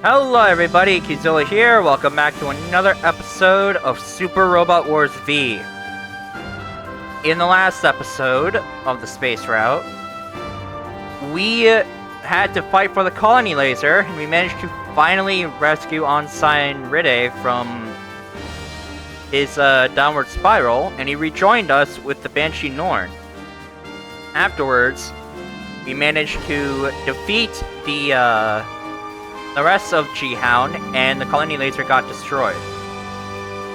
Hello everybody, Kizilla here. Welcome back to another episode of Super Robot Wars V. In the last episode of the space route, we had to fight for the colony laser, and we managed to finally rescue Ensign Ride from his downward spiral, and he rejoined us with the Banshee Norn. Afterwards, we managed to defeat the rest of G-Hound, and the colony laser got destroyed.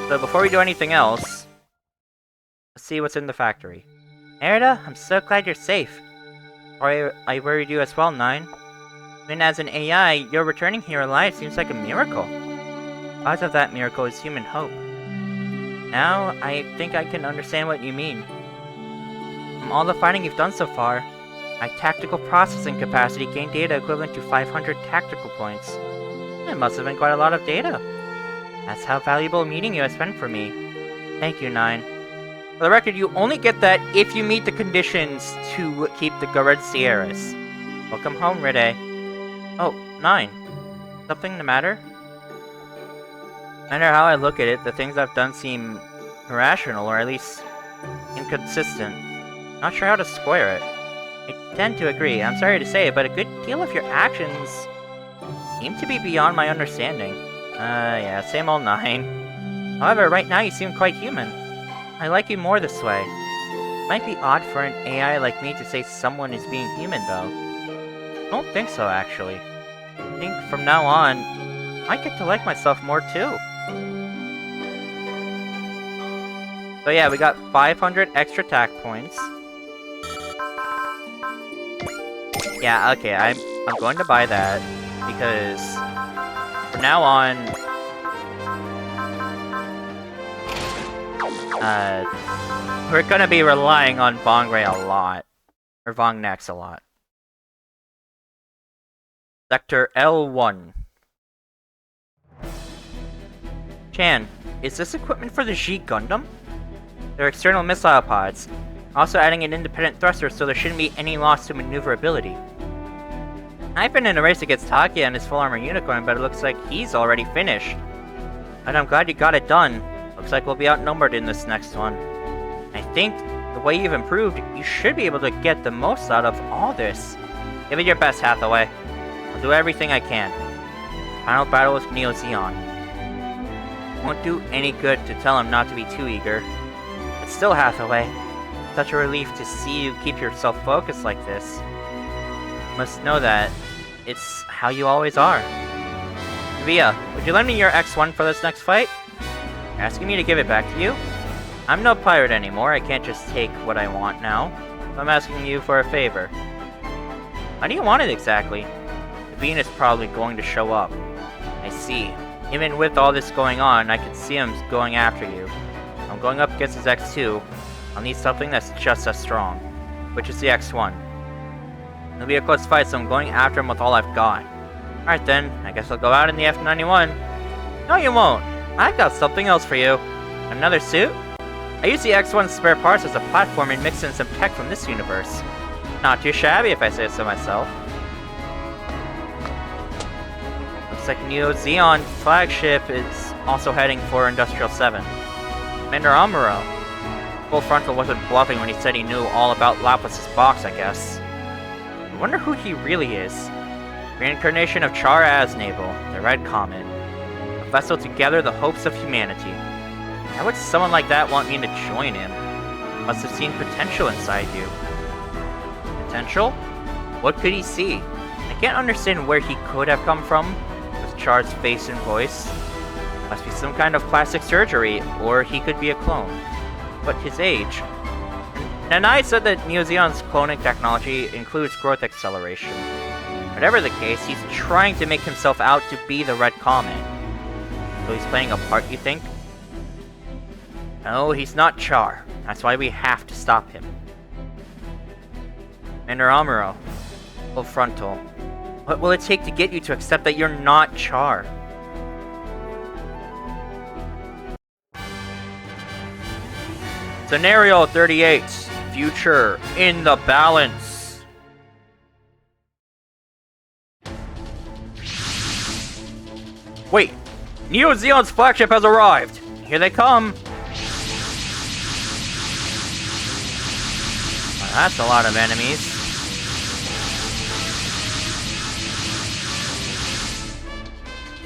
So before we do anything else, let's see what's in the factory. Merida, I'm so glad you're safe. I worried you as well, Nine. Even as an AI, your returning here alive seems like a miracle. The cause of that miracle is human hope. Now, I think I can understand what you mean. From all the fighting you've done so far, my tactical processing capacity gained data equivalent to 500 tactical points. It must have been quite a lot of data. That's how valuable a meeting you have spent for me. Thank you, Nine. For the record, you only get that if you meet the conditions to keep the Red Sierras. Welcome home, Ride. Oh, Nine. Something the matter? No matter how I look at it, the things I've done seem irrational, or at least inconsistent. Not sure how to square it. I tend to agree. I'm sorry to say, but a good deal of your actions seem to be beyond my understanding. Yeah, same old Nine. However, right now you seem quite human. I like you more this way. It might be odd for an AI like me to say someone is being human, though. I don't think so, actually. I think from now on, I get to like myself more, too. So yeah, we got 500 extra tack points. Yeah, okay, I'm going to buy that, because from now on, we're gonna be relying on Vongray a lot, or Vongnex a lot. Sector L1. Chan, is this equipment for the G Gundam? They're external missile pods. Also adding an independent thruster so there shouldn't be any loss to maneuverability. I've been in a race against Takia and his full armor unicorn, but it looks like he's already finished. And I'm glad you got it done. Looks like we'll be outnumbered in this next one. I think the way you've improved, you should be able to get the most out of all this. Give it your best, Hathaway. I'll do everything I can. Final battle with Neo Zeon. Won't do any good to tell him not to be too eager. But still, Hathaway, such a relief to see you keep yourself focused like this. You must know that it's how you always are. Via, would you lend me your X1 for this next fight? You're asking me to give it back to you? I'm no pirate anymore, I can't just take what I want now. So I'm asking you for a favor. How do you want it exactly? The Bean is probably going to show up. I see. Even with all this going on, I can see him going after you. I'm going up against his X2. I'll need something that's just as strong, which is the X1. It'll be a close fight, so I'm going after him with all I've got. Alright then, I guess I'll go out in the F91. No, you won't. I've got something else for you. Another suit? I use the X1's spare parts as a platform and mix in some tech from this universe. Not too shabby if I say so myself. Looks like Neo Zeon flagship is also heading for Industrial 7. Commander Amuro. Full Frontal wasn't bluffing when he said he knew all about Laplace's box, I guess. I wonder who he really is. Reincarnation of Char Aznable, the Red Comet. A vessel to gather the hopes of humanity. How would someone like that want me to join him? Must have seen potential inside you. Potential? What could he see? I can't understand where he could have come from, with Char's face and voice. Must be some kind of plastic surgery, or he could be a clone. But his age. Nanai said that Neo Zeon's cloning technology includes growth acceleration. Whatever the case, he's trying to make himself out to be the Red Comet. So he's playing a part, you think? No, he's not Char. That's why we have to stop him. Commander Amuro. Full Frontal. What will it take to get you to accept that you're not Char? Scenario 38. Future in the balance. Wait! Neo Zeon's flagship has arrived! Here they come! Well, that's a lot of enemies.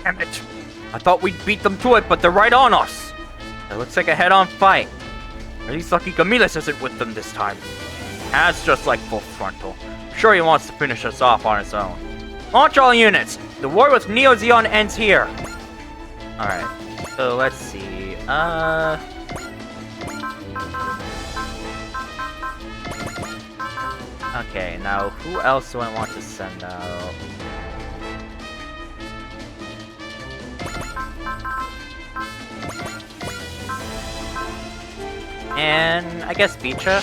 Damn it! I thought we'd beat them to it, but they're right on us! It looks like a head-on fight. At least lucky Gamillans isn't with them this time. That's just like full Frontal. I'm sure he wants to finish us off on his own. Launch all units! The war with Neo Zeon ends here! Alright, so let's see, okay, now who else do I want to send out? And I guess Beecha.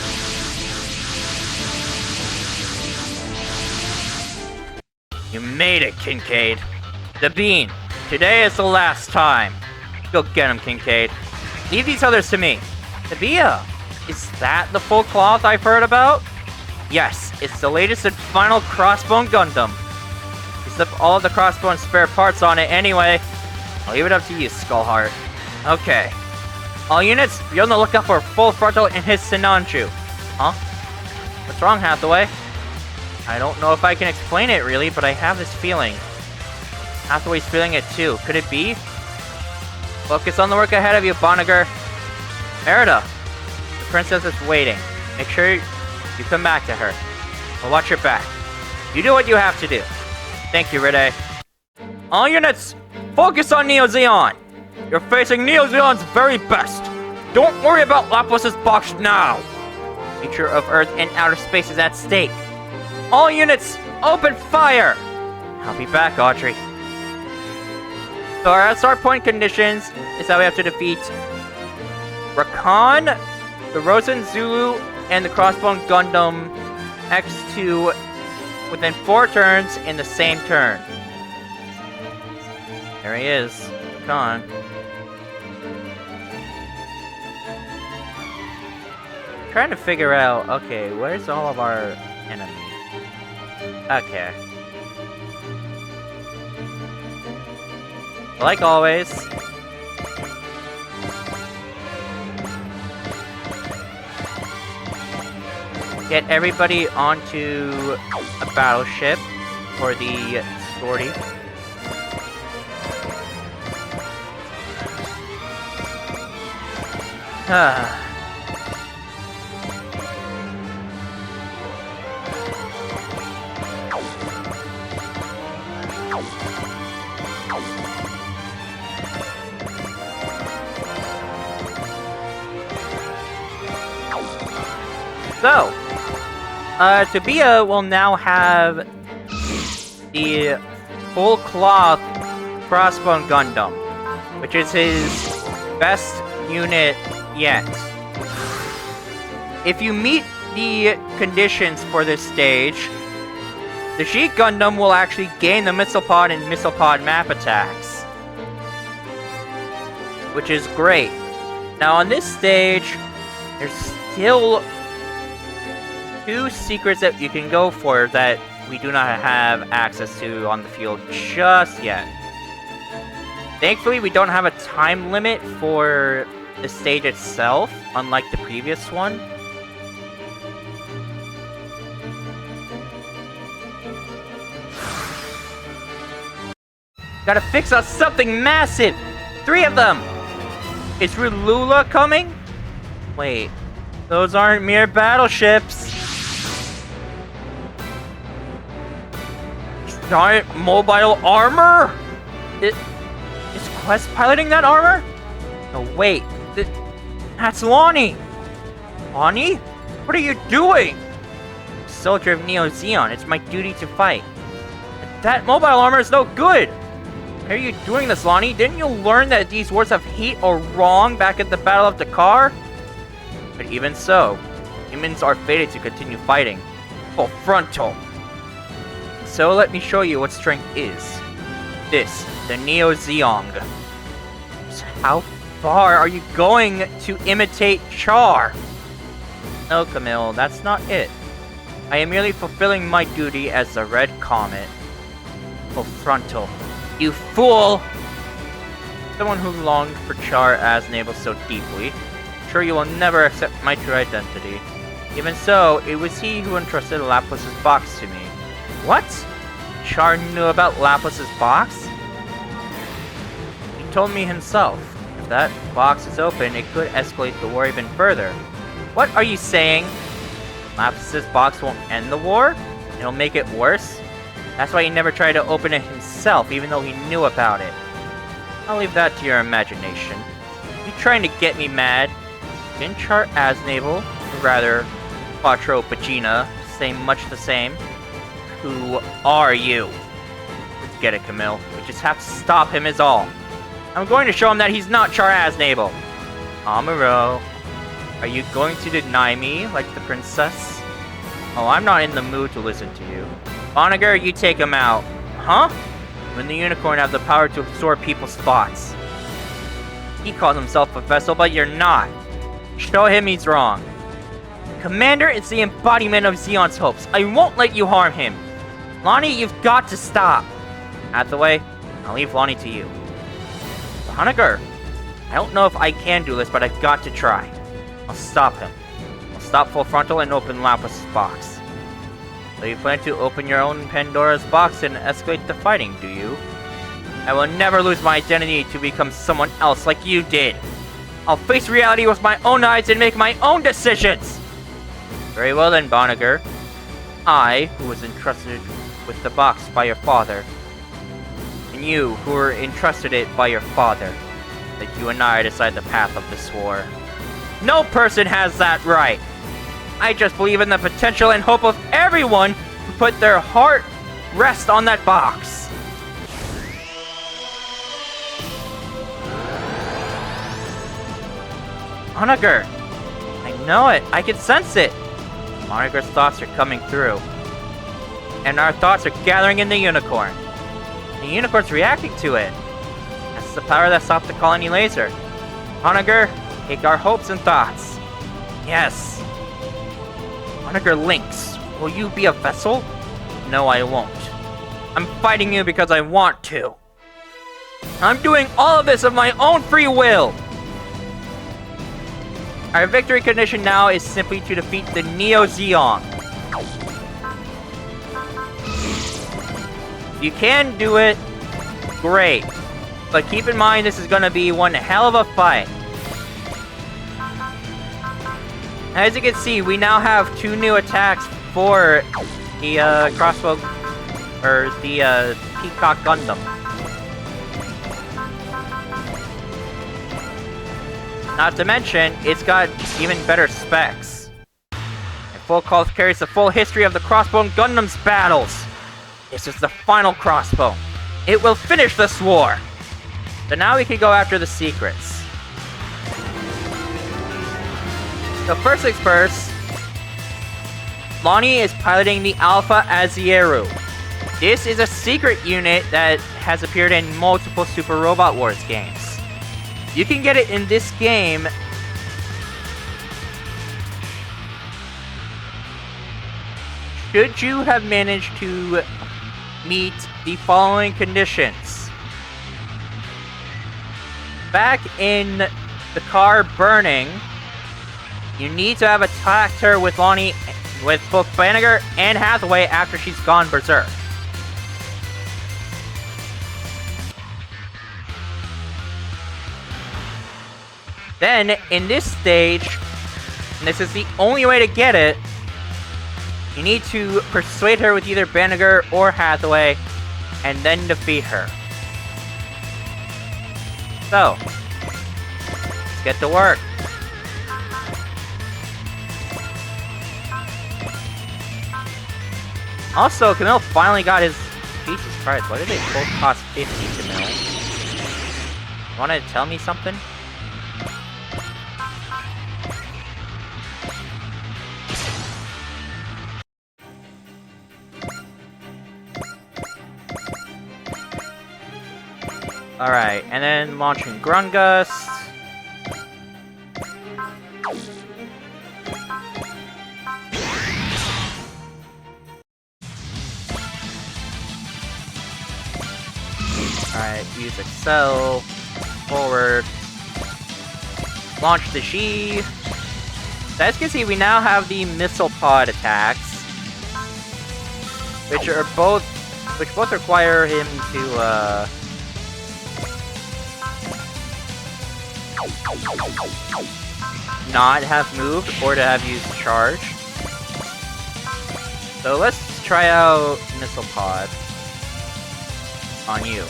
You made it, Kincaid. The Bean. Today is the last time. Go get him, Kincaid. Leave these others to me. Tabia, is that the full cloth I've heard about? Yes, it's the latest and final Crossbone Gundam. Except all of the Crossbone spare parts on it anyway. I'll leave it up to you, Skullheart. Okay. All units, be on the lookout for full Frontal in his Sinanju. Huh? What's wrong, Hathaway? I don't know if I can explain it really, but I have this feeling. Hathaway's feeling it too. Could it be? Focus on the work ahead of you, Boniger. Merida, the princess is waiting. Make sure you come back to her. I'll watch your back. You do what you have to do. Thank you, Ride. All units, focus on Neo Zeon. You're facing Neo Zeon's very best. Don't worry about Laplace's box now. The future of Earth and outer space is at stake. All units, open fire! I'll be back, Audrey. So our start point conditions is that we have to defeat Rakan, the Rosen Zulu, and the Crossbone Gundam X2 within 4 turns in the same turn. There he is, Rakan. Trying to figure out, okay, where's all of our enemies? Okay. Like always. Get everybody onto a battleship for the sortie. So, Tabia will now have the full cloth Crossbone Gundam, which is his best unit yet. If you meet the conditions for this stage, the Sheik Gundam will actually gain the Missile Pod and Missile Pod map attacks, which is great. Now on this stage, there's still 2 secrets that you can go for that we do not have access to on the field just yet. Thankfully, we don't have a time limit for the stage itself, unlike the previous one. Gotta fix us something massive! 3 of them! Is Rulula coming? Wait, those aren't mere battleships. Giant mobile armor? Is Quest piloting that armor? No, wait. That's Lonnie! Lonnie? What are you doing? Soldier of Neo Zeon, it's my duty to fight. That mobile armor is no good! Why are you doing this, Lonnie? Didn't you learn that these words of hate are wrong back at the Battle of Dakar? But even so, humans are fated to continue fighting. Full Frontal! So let me show you what strength is. This, the Neo Zeong. So how far are you going to imitate Char? No, Camille, that's not it. I am merely fulfilling my duty as the Red Comet. Oh, Frontal. You fool! someone who longed for Char Aznable so deeply, I'm sure you will never accept my true identity. Even so, it was he who entrusted Laplace's box to me. What? Char knew about Laplace's box? He told me himself. If that box is open, it could escalate the war even further. What are you saying? Laplace's box won't end the war? It'll make it worse? That's why he never tried to open it himself, even though he knew about it. I'll leave that to your imagination. You trying to get me mad? Didn't Char Aznable, or rather, Quattro Pagina, say much the same? Who are you? Forget it, Camille. We just have to stop him is all. I'm going to show him that he's not Char Aznable. Amuro, are you going to deny me, like the princess? Oh, I'm not in the mood to listen to you. Banagher, you take him out. Huh? When the unicorn have the power to absorb people's thoughts. He calls himself a vessel, but you're not. Show him he's wrong. Commander is the embodiment of Zeon's hopes. I won't let you harm him. Lonnie, you've got to stop. Hathaway, I'll leave Lonnie to you. Banagher, I don't know if I can do this, but I've got to try. I'll stop him. I'll stop Full Frontal and open Laplace's box. So you plan to open your own Pandora's box and escalate the fighting, do you? I will never lose my identity to become someone else like you did. I'll face reality with my own eyes and make my own decisions! Very well then, Banagher. I, who was entrusted with the box by your father, and you, who were entrusted it by your father, that you and I decide the path of this war. No person has that right! I just believe in the potential and hope of everyone who put their heart rest on that box. Banagher, I know it. I can sense it. Banagher's thoughts are coming through. And our thoughts are gathering in the unicorn. The unicorn's reacting to it. That's the power that stopped the colony laser. Banagher, take our hopes and thoughts. Yes. Banagher Lynx, will you be a vessel? No, I won't. I'm fighting you because I want to. I'm doing all of this of my own free will! Our victory condition now is simply to defeat the Neo Zeon. If you can do it, great. But keep in mind this is gonna be one hell of a fight. As you can see, we now have 2 new attacks for the crossbow, or the Peacock Gundam. Not to mention, it's got even better specs. And Full Cloth carries the full history of the Crossbone Gundam's battles. This is the final crossbow. It will finish this war. So now we can go after the secrets. So first things first, Lonnie is piloting the Alpha Azieru. This is a secret unit that has appeared in multiple Super Robot Wars games. You can get it in this game should you have managed to meet the following conditions. Back in the car burning, you need to have attacked her with Lonnie, with both Banagher and Hathaway after she's gone berserk. Then, in this stage, and this is the only way to get it, you need to persuade her with either Banagher or Hathaway, and then defeat her. So, let's get to work. Also, Camille finally got his... Jesus Christ, why did they both cost 50, Camille? You wanna tell me something? Alright, and then launching Grungust. Alright, use Excel. forward. Launch the G. So as you can see, we now have the missile pod attacks, which both require him to not have moved or to have used charge. So let's try out missile pod on you.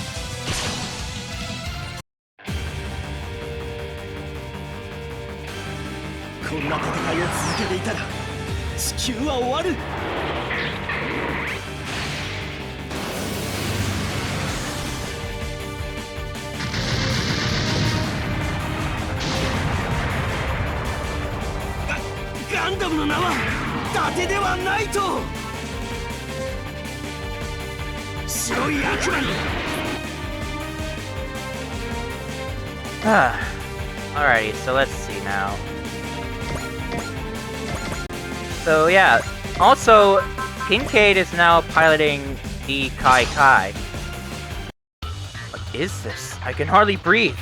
Gundam の名は伊達ではないと。白い悪魔に。Alrighty, so let's see now. So yeah, also Kincaid is now piloting the Kai Kai. What is this? I can hardly breathe.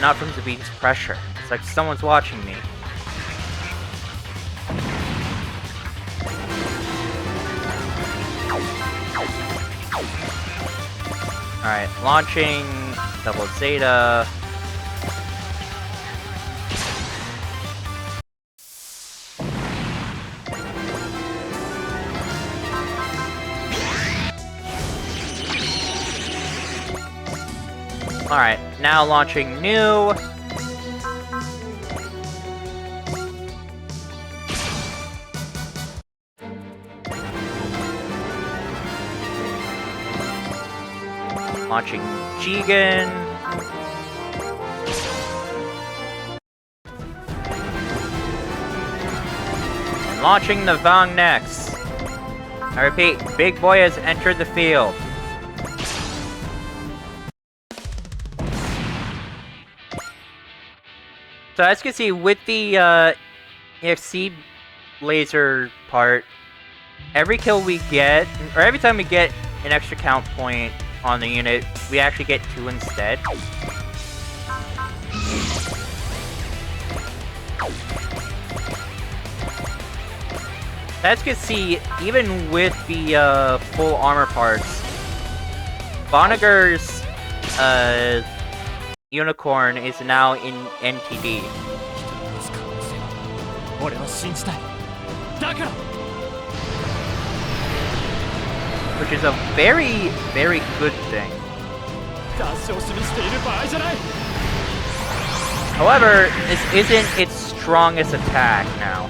Not from the beat's pressure. It's like someone's watching me. Alright, launching double Zeta. Alright, now launching new. Launching Jigen. And launching the Vang next. I repeat, Big Boy has entered the field. So as you can see, with the EXC laser part, every kill we get, or every time we get an extra count point on the unit, we actually get 2 instead. As you can see, even with the full armor parts, Vonnegar's Unicorn is now in NTD. Which is a very, very good thing. However, this isn't its strongest attack now.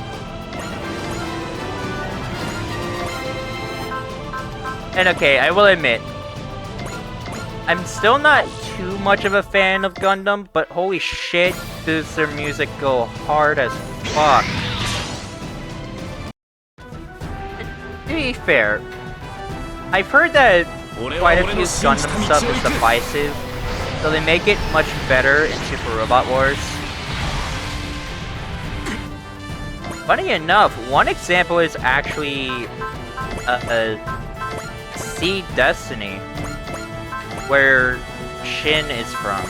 And okay, I will admit, I'm still not too much of a fan of Gundam, but holy shit, does their music go hard as fuck. To be fair, I've heard that quite a few Gundam stuff is divisive, so they make it much better in Super Robot Wars. Funny enough, one example is actually Sea Destiny, where Shin is from.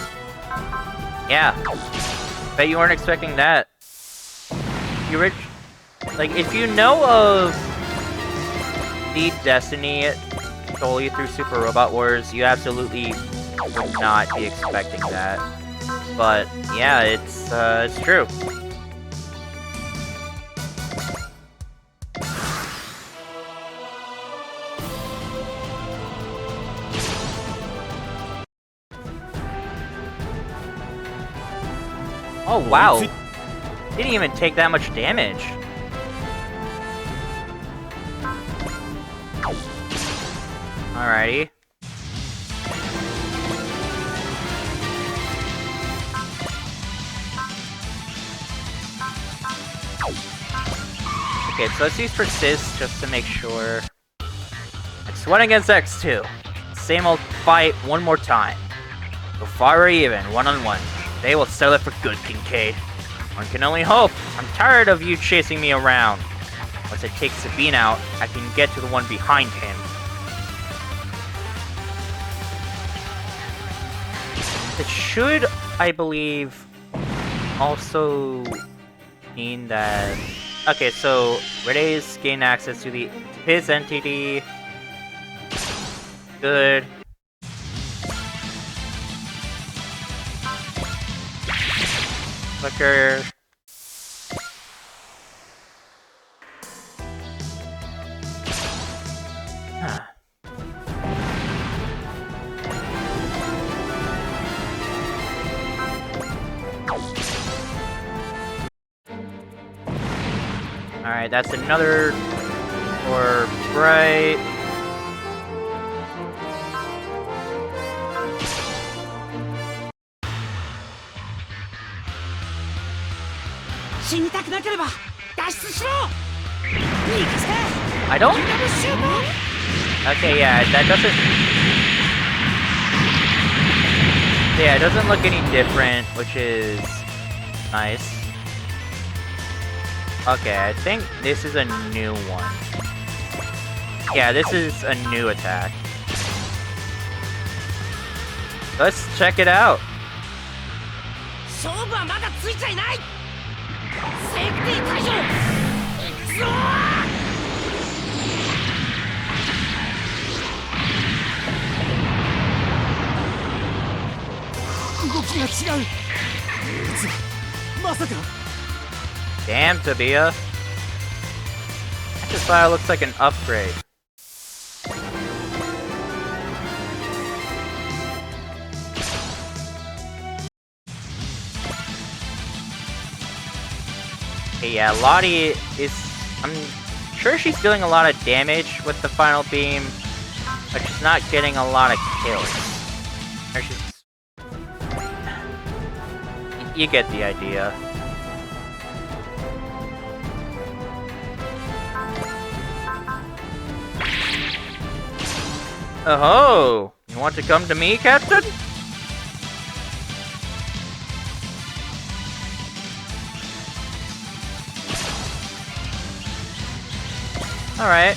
Yeah, bet you weren't expecting that. If you know of Sea Destiny solely through Super Robot Wars, you absolutely would not be expecting that. But yeah, it's true. Oh wow, didn't even take that much damage. Alrighty. Okay, so let's use Persist just to make sure. X1 against X2. Same old fight one more time. So far we're even, 1-on-1. They will settle it for good, Kincaid. One can only hope. I'm tired of you chasing me around. Once I take Sabine out, I can get to the one behind him. It should, I believe, also mean that... Okay, so Rede's gained access to his entity. Good. Clicker. Huh. Alright, that's another for Bright. I don't... Okay, yeah, that doesn't... Yeah, it doesn't look any different, which is nice. Okay, I think this is a new one. Yeah, this is a new attack. Let's check it out. Damn, Tabia. This file looks like an upgrade. Okay, yeah, Lottie is... I'm sure she's dealing a lot of damage with the final beam, but she's not getting a lot of kills. Or she's... You get the idea. Oh-ho! You want to come to me, Captain? Alright.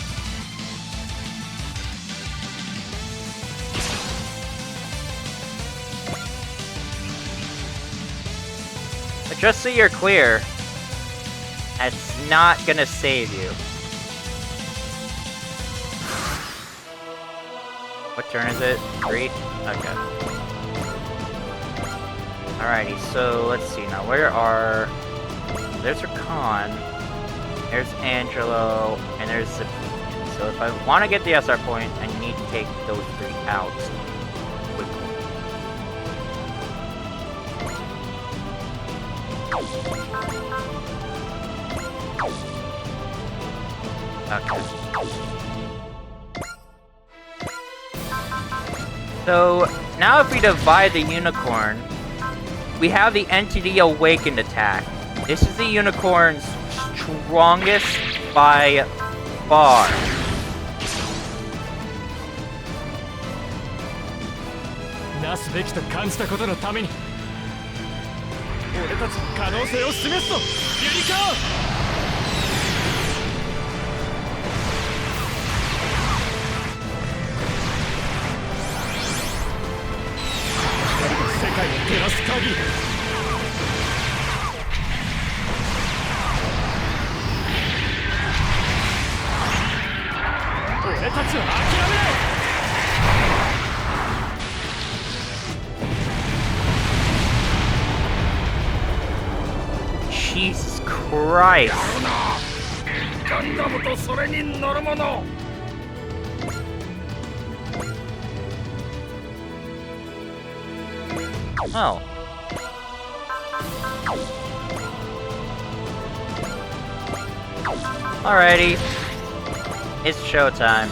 But just so you're clear, that's not gonna save you. What turn is it? 3? Okay. Alrighty, so let's see now. Where are... There's Rakan, there's Angelo, and there's Sabine. So if I want to get the SR point, I need to take those 3 out quickly. Okay. So, now if we divide the unicorn, we have the Entity Awakened attack. This is the unicorn's strongest by far. Jesus Christ. Oh. Alrighty. It's showtime.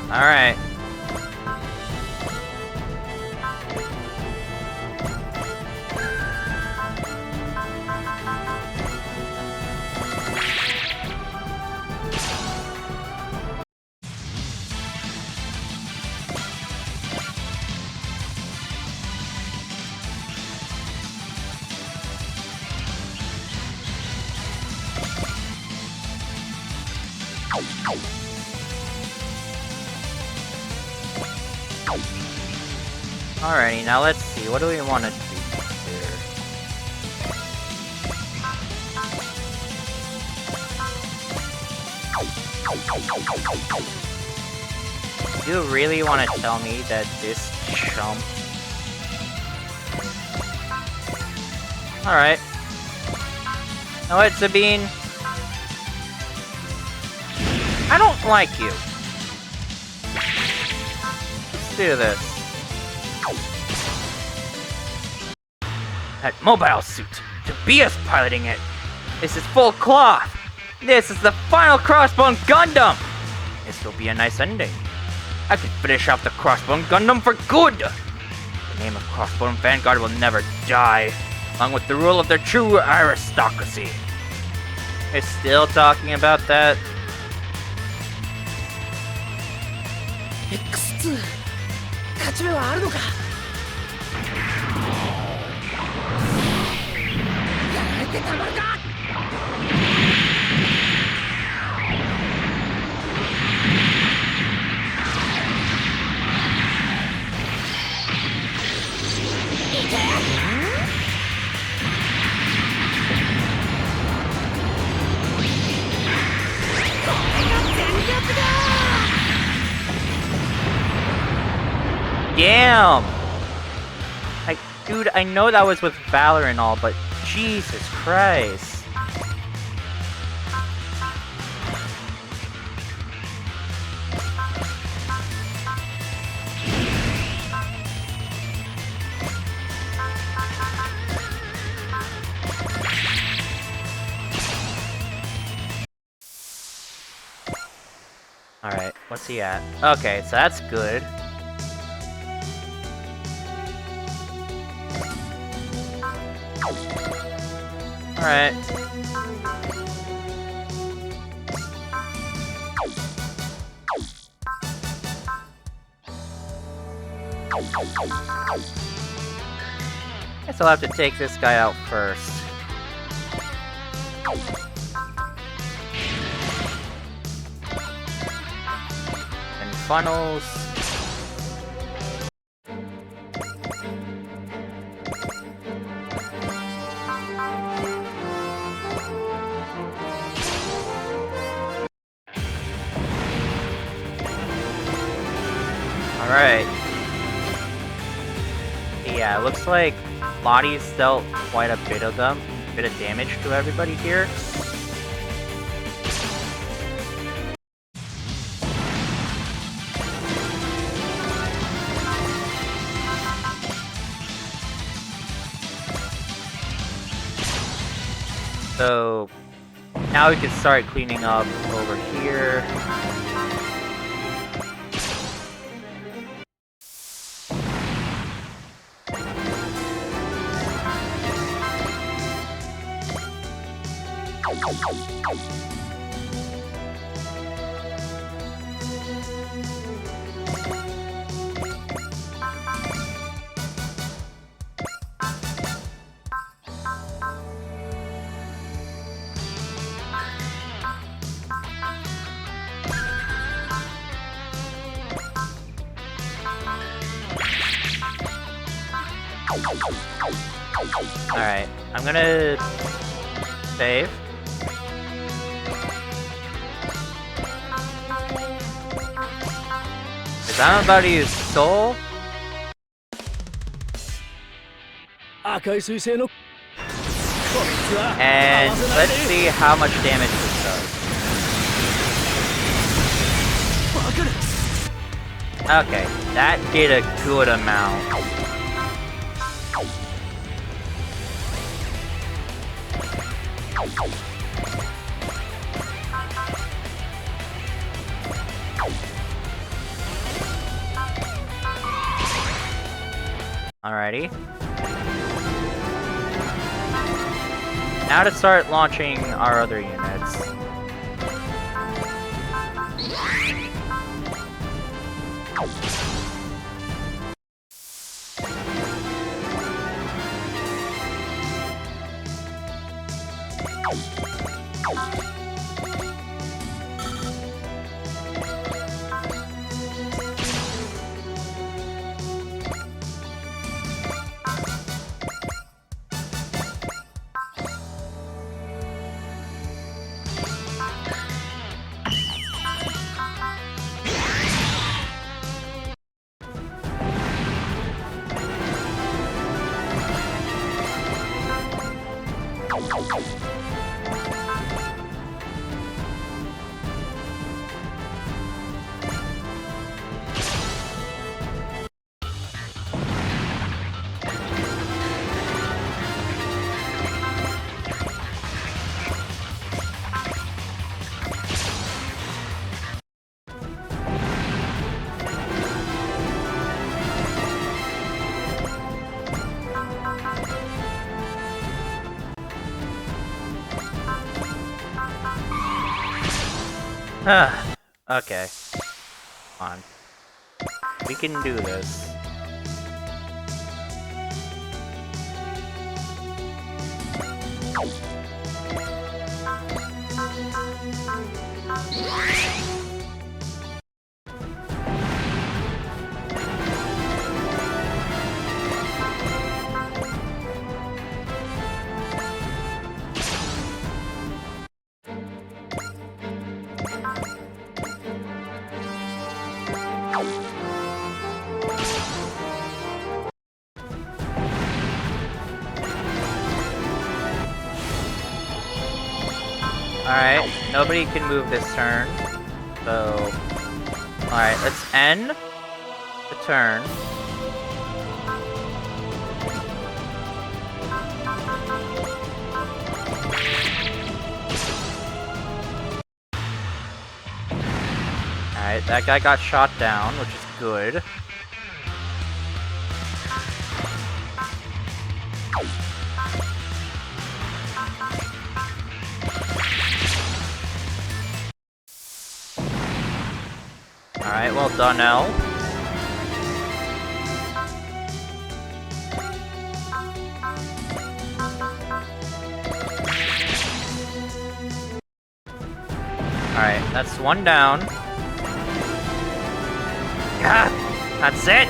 Alright. Alrighty, now let's see. What do we want to do here? You really want to tell me that this chump... Alright. Now what, Sabine? I don't like you. Let's do this. That mobile suit. Tobias piloting it. This is full cloth. This is the final Crossbone Gundam. This will be a nice ending. I can finish off the Crossbone Gundam for good. The name of Crossbone Vanguard will never die, along with the rule of their true aristocracy. They're still talking about that. X2 勝ち目はあるのか。やられてたまるか。いけ。これが全力だ。Damn! Like, dude, I know that was with Valor and all, but Jesus Christ. Alright, what's he at? Okay, so that's good. Alright. Guess I'll have to take this guy out first. And funnels. Alright. Yeah, it looks like Lottie's dealt quite a bit of damage to everybody here. So now we can start cleaning up over here. Alright, I'm gonna save. Because I'm about to use Soul. And let's see how much damage this does. Okay, that did a good amount. Alrighty. Now to start launching our other units. Okay. Come on. We can do this. Alright, nobody can move this turn. So... Alright, let's end the turn. Alright, that guy got shot down, which is good. Alright, well done, L. Alright, that's one down. Ah, that's it!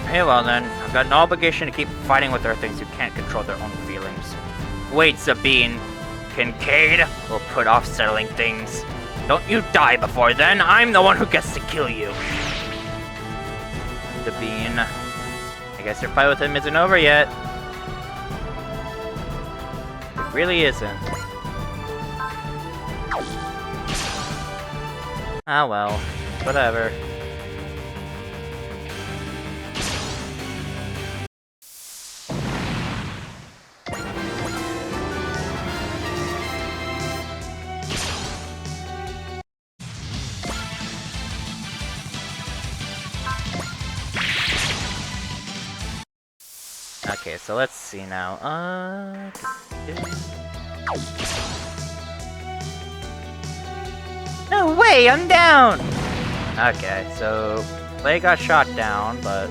Okay, well then, I've got an obligation to keep fighting with Earthlings who can't control their own feelings. Wait, Sabine. Kincaid will put off settling things. Don't you die before then, I'm the one who gets to kill you. Sabine. I guess your fight with him isn't over yet. It really isn't. Ah well, whatever. Okay, so let's see now. No way, I'm down! Okay, so Clay got shot down, but...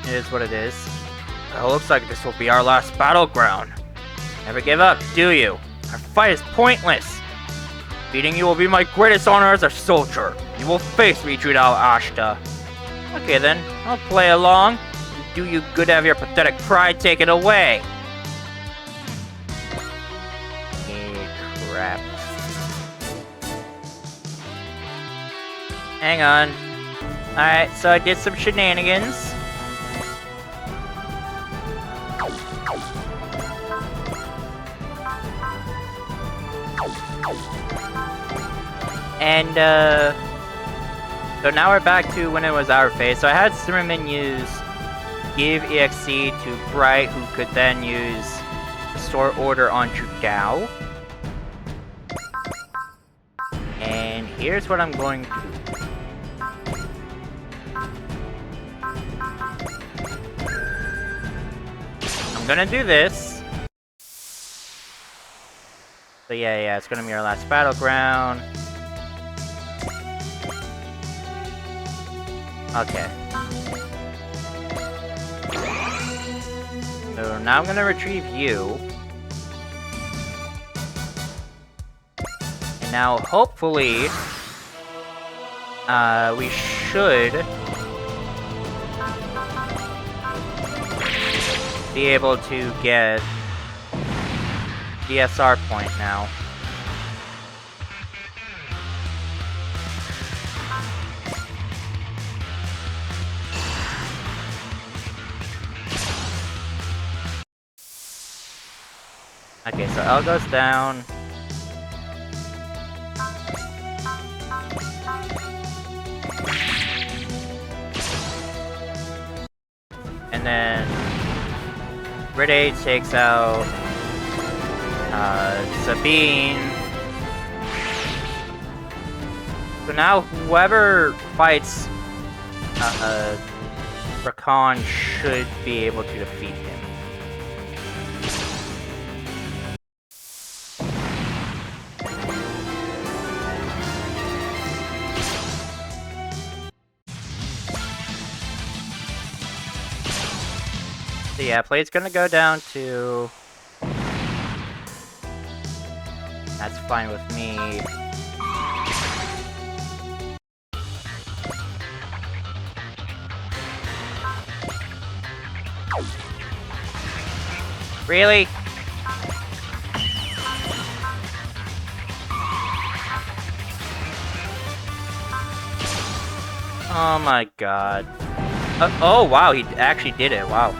It is what it is. It looks like this will be our last battleground. Never give up, do you? Our fight is pointless. Beating you will be my greatest honor as a soldier. You will face me, Judal Ashta. Okay then, I'll play along. Do you good to have your pathetic pride taken away. Crap. Hang on. Alright, so I did some shenanigans. And, so now we're back to when it was our phase. So I had Zimmerman use Give EXC to Bright, who could then use Restore Order onto Gao. And here's what I'm going to do. I'm gonna do this. So yeah, it's gonna be our last battleground. Okay. So now I'm gonna retrieve you. And now hopefully we should be able to get DSR point now. Okay, so L goes down. And then Ride takes out Sabine. So now whoever fights Rakan should be able to defeat him. So yeah, play's gonna go down to... That's fine with me. Really? Oh my god. Oh wow, he actually did it, wow.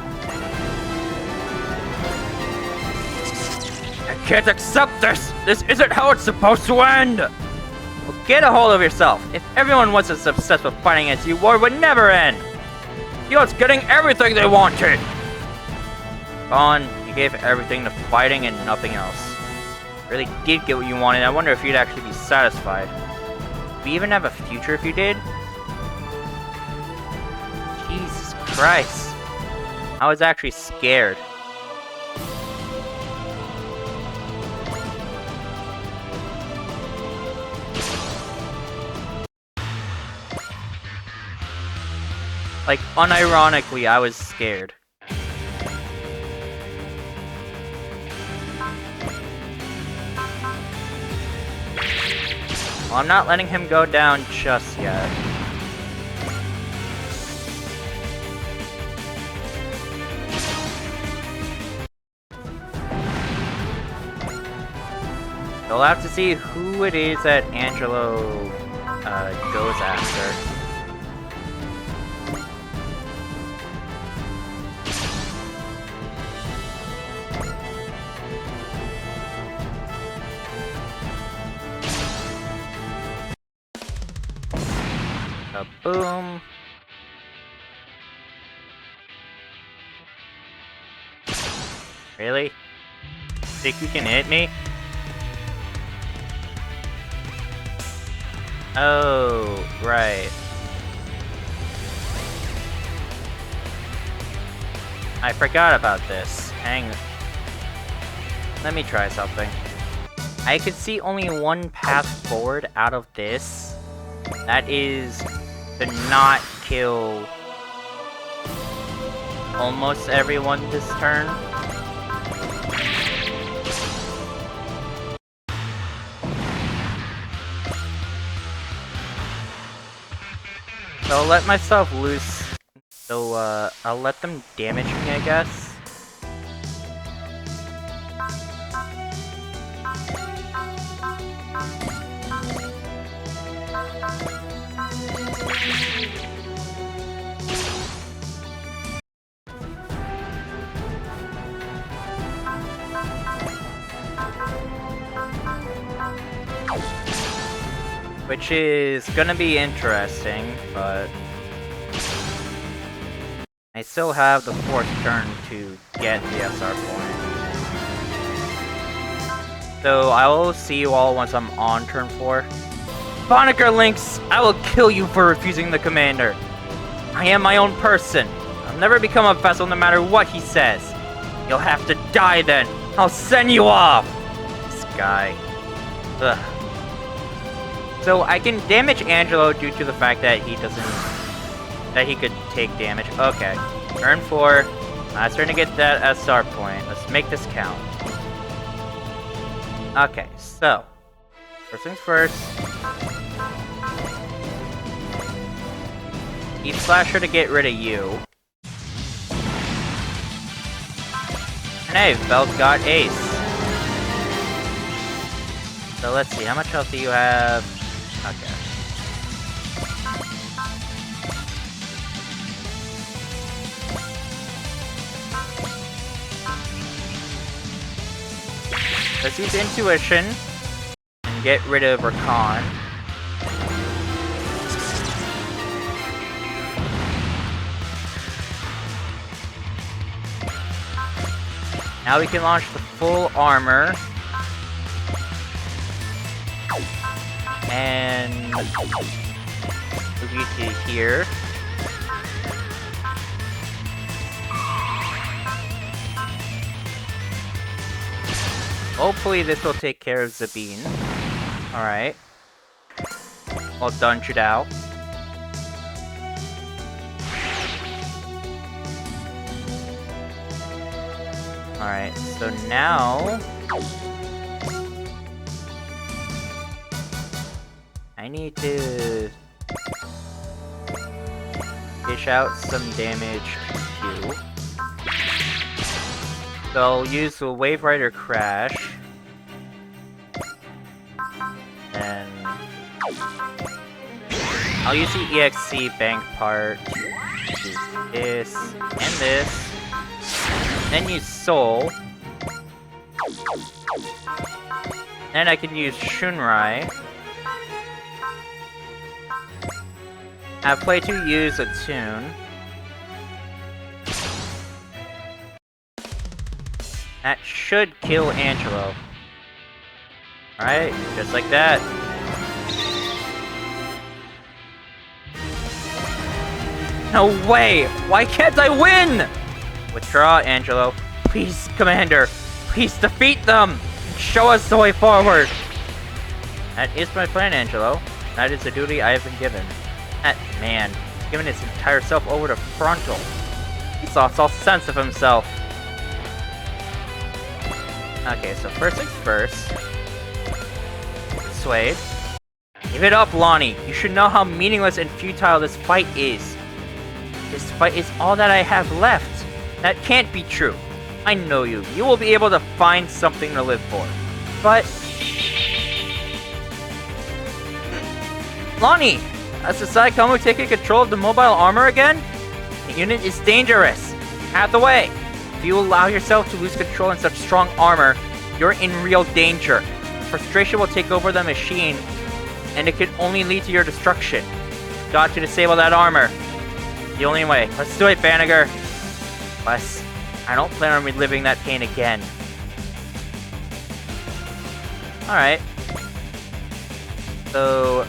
I can't accept this! This isn't how it's supposed to end! Well, get a hold of yourself. If everyone wasn't obsessed with fighting against you, war would never end! Zeon's getting everything they wanted! Gon, you gave everything to fighting and nothing else. Really did get what you wanted. I wonder if you'd actually be satisfied. Do we even have a future if you did? Jesus Christ. I was actually scared. Like, unironically, I was scared. Well, I'm not letting him go down just yet. We'll have to see who it is that Angelo goes after. Boom. Really? Think you can hit me? Oh, right. I forgot about this. Let me try something. I could see only one path forward out of this. That is to not kill almost everyone this turn. So I'll let myself loose. So I'll let them damage me, I guess. Which is gonna be interesting, but I still have the 4th turn to get the SR point. So I will see you all once I'm on turn 4. Bonaker Lynx, I will kill you for refusing the commander. I am my own person. I'll never become a vessel no matter what he says. You'll have to die then. I'll send you off. This guy. Ugh. So I can damage Angelo due to the fact that he could take damage. Okay. Turn 4. I'm starting to get that SR point. Let's make this count. Okay, so first things first. Eve Slasher to get rid of you. And hey, Belt got Ace. So let's see, how much health do you have? Okay. Let's use intuition and get rid of Rakan. Now we can launch the full armor. And move you to here. Hopefully this will take care of Zabine. Alright. Well done, Chudao. Alright, so now I need to dish out some damage to Q. So I'll use the Wave Rider Crash. And I'll use the EXC Bank part. Use this and this. Then use Soul. Then I can use Shunrai. Have Play 2 use a tune. That should kill Angelo. Alright, just like that. No way! Why can't I win?! Withdraw, Angelo. Please, Commander. Please defeat them! Show us the way forward! That is my plan, Angelo. That is the duty I have been given. That man, he's given his entire self over to Frontal. He's lost all sense of himself. Okay, so first things first. Suede. Give it up, Lonnie. You should know how meaningless and futile this fight is. This fight is all that I have left. That can't be true. I know you. You will be able to find something to live for. But... Lonnie! Has the Saikamu taken control of the mobile armor again? The unit is dangerous. Out of the way. If you allow yourself to lose control in such strong armor, you're in real danger. Frustration will take over the machine, and it can only lead to your destruction. Got to disable that armor. The only way. Let's do it, Banniger. Plus, I don't plan on reliving that pain again. Alright. So,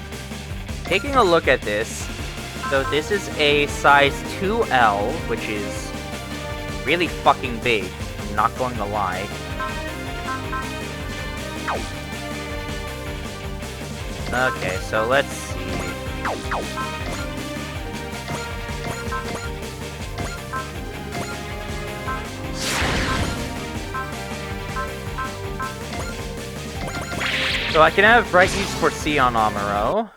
taking a look at this. So this is a size 2L, which is really fucking big. I'm not going to lie. Okay, so let's see. So I can have Bright use for C on Amuro.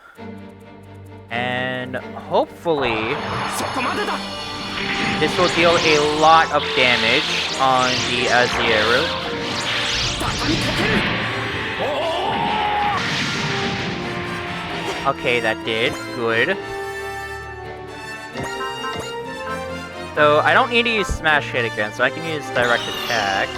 And hopefully this will deal a lot of damage on the Azieru. Okay, that did. Good. So I don't need to use Smash Hit again, so I can use Direct Attack.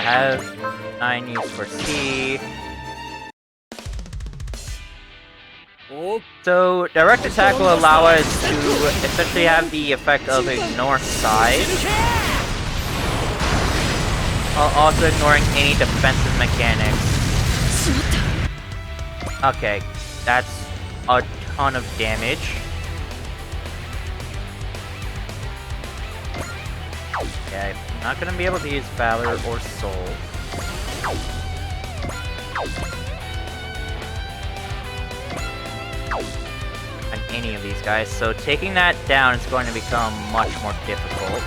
Have 9 use for C. So, Direct Attack will allow us to essentially have the effect of Ignore Side, while also ignoring any defensive mechanics. Okay, that's a ton of damage. Okay, I'm not gonna be able to use Valor or Soul. On any of these guys, so taking that down is going to become much more difficult.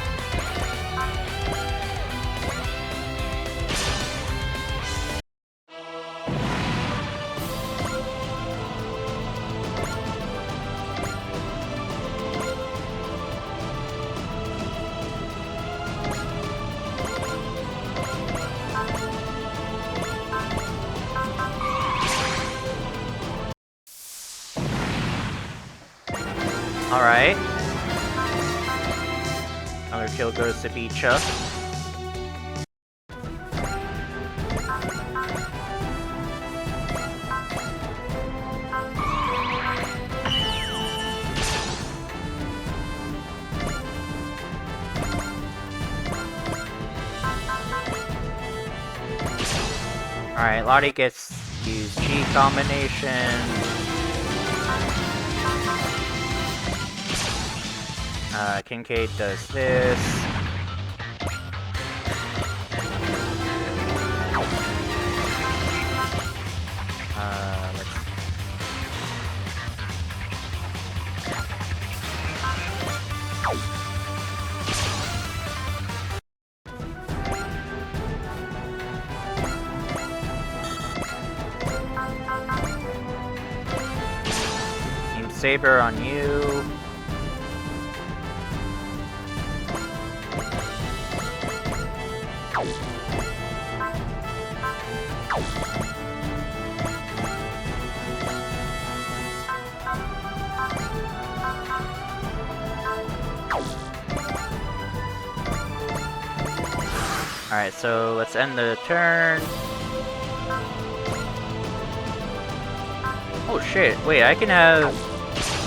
Alright. Another kill goes to Bicha. Alright, Lottie gets to use G combination. Kincaid does this. Team Saber on you. Alright, so let's end the turn. Oh shit, wait, I can have...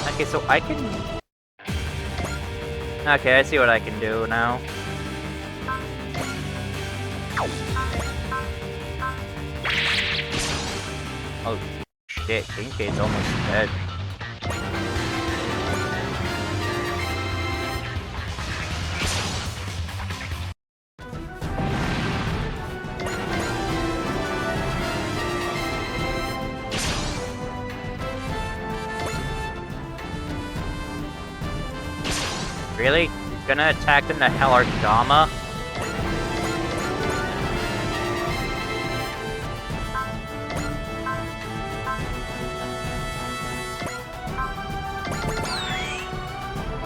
Okay, so I can... Okay, I see what I can do now. Oh shit, Kincaid's almost dead. Really? You're gonna attack them to hell are Gamma?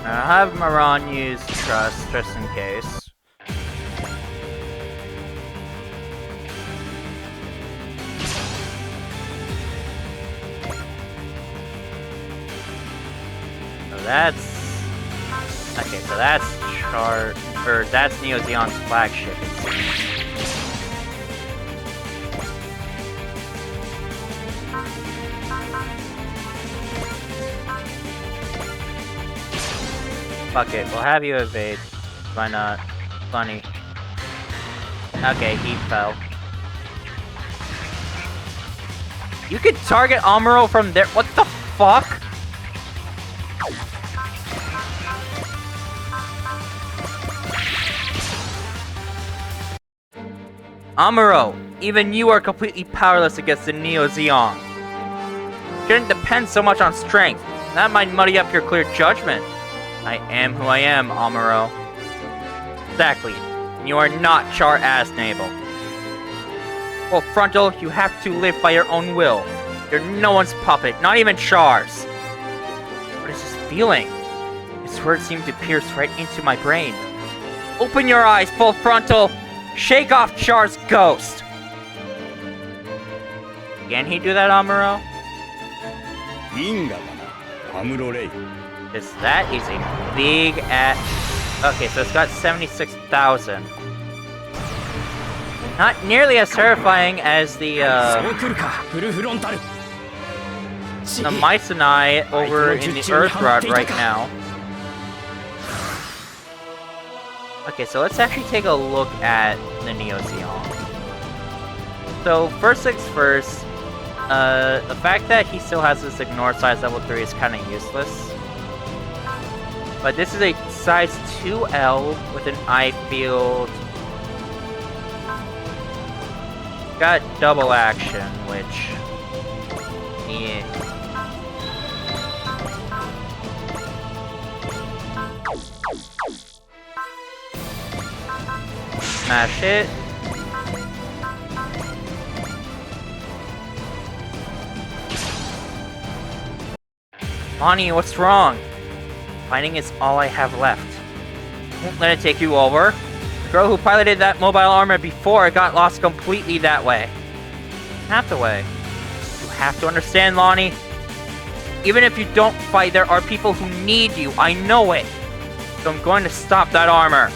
I'll have Maran use Trust, just in case. So that's... Okay, so that's that's Neo Zeon's flagship, it seems. Fuck it, we'll have you evade. Why not? Funny. Okay, he fell. You can target Amuro from there? What the fuck? Amuro, even you are completely powerless against the Neo Zeong. Shouldn't depend so much on strength. That might muddy up your clear judgment. I am who I am, Amuro. Exactly. You are not Char Asnable. Well, Frontal, you have to live by your own will. You're no one's puppet, not even Char's. What is this feeling? His words seem to pierce right into my brain. Open your eyes, full Frontal! Shake off Char's ghost! Can he do that, Amuro? Because that is a big ass... Okay, so it's got 76,000. Not nearly as terrifying as the Mice and I over in the Earth Rod right now. Okay, so let's actually take a look at the Neo Zeon. So, first things first, the fact that he still has this ignore size level 3 is kind of useless. But this is a size 2L with an eye field. Got double action, which... Yeah. Smash it. Lonnie, what's wrong? Fighting is all I have left. Won't let it take you over. The girl who piloted that mobile armor before got lost completely that way. Half the way. You have to understand, Lonnie. Even if you don't fight, there are people who need you. I know it. So I'm going to stop that armor.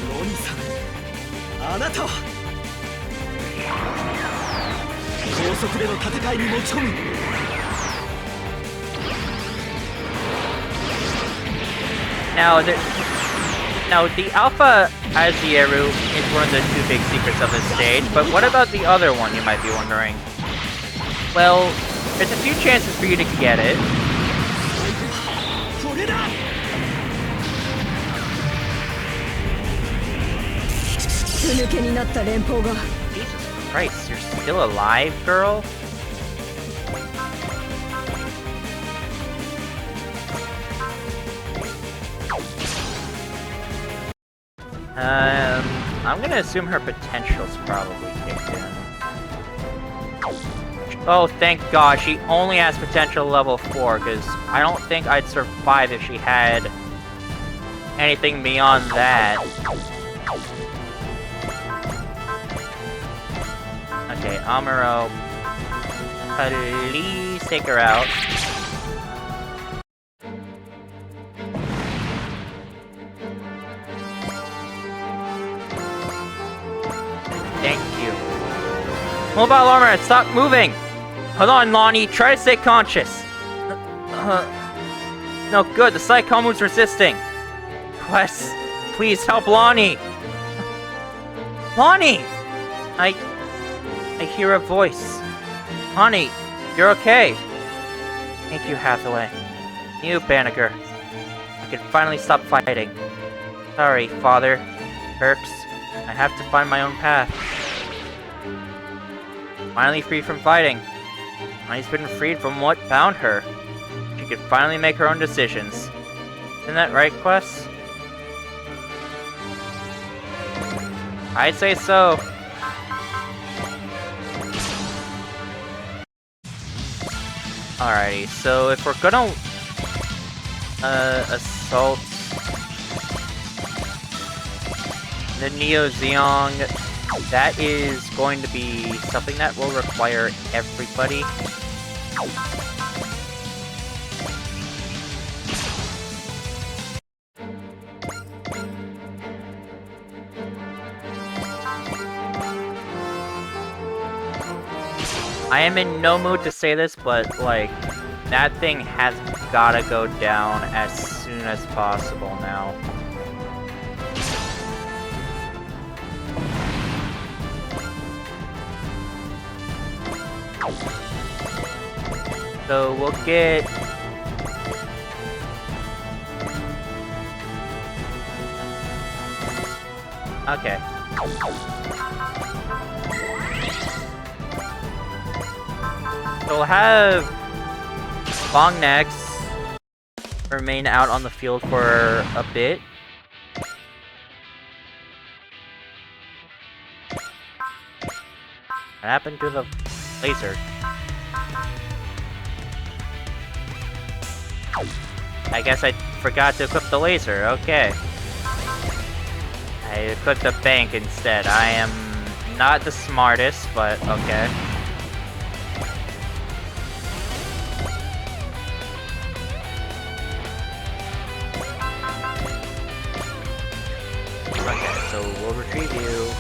ロニーさん、あなたは高速での戦いに持ち込む。Now the Alpha Azieru is one of the two big secrets of this stage, but what about the other one, you might be wondering? Well, there's a few chances for you to get it. Jesus Christ, you're still alive, girl? I'm gonna assume her potential's probably kicked in. Oh, thank God, she only has potential level 4, because I don't think I'd survive if she had anything beyond that. Okay, Amuro, please take her out. Thank you. Mobile armor, stop moving! Hold on, Lonnie, try to stay conscious. No good, the Psychomu's resisting. Quest, please help Lonnie! Lonnie! I hear a voice. Lonnie, you're okay. Thank you, Hathaway. You, Banneker. I can finally stop fighting. Sorry, Father. Perks. I have to find my own path. Finally free from fighting. Lonnie's been freed from what bound her. She can finally make her own decisions. Isn't that right, Quest? I'd say so. Alrighty, so if we're gonna assault the Neo Zeong, that is going to be something that will require everybody. I am in no mood to say this, but, like, that thing has gotta go down as soon as possible now. So we'll get... Okay. So we'll have Long Necks remain out on the field for a bit. What happened to the laser? I guess I forgot to equip the laser, okay. I equipped the bank instead. I am not the smartest, but okay. Okay, so we'll retrieve you.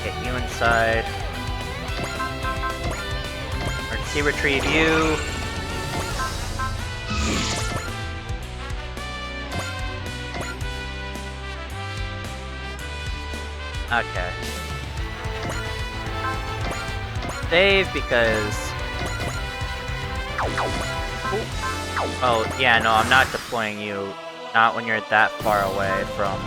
Get you inside. Emergency retrieve you. Okay. Save because... Oh, yeah, no, I'm not deploying you. Not when you're that far away from...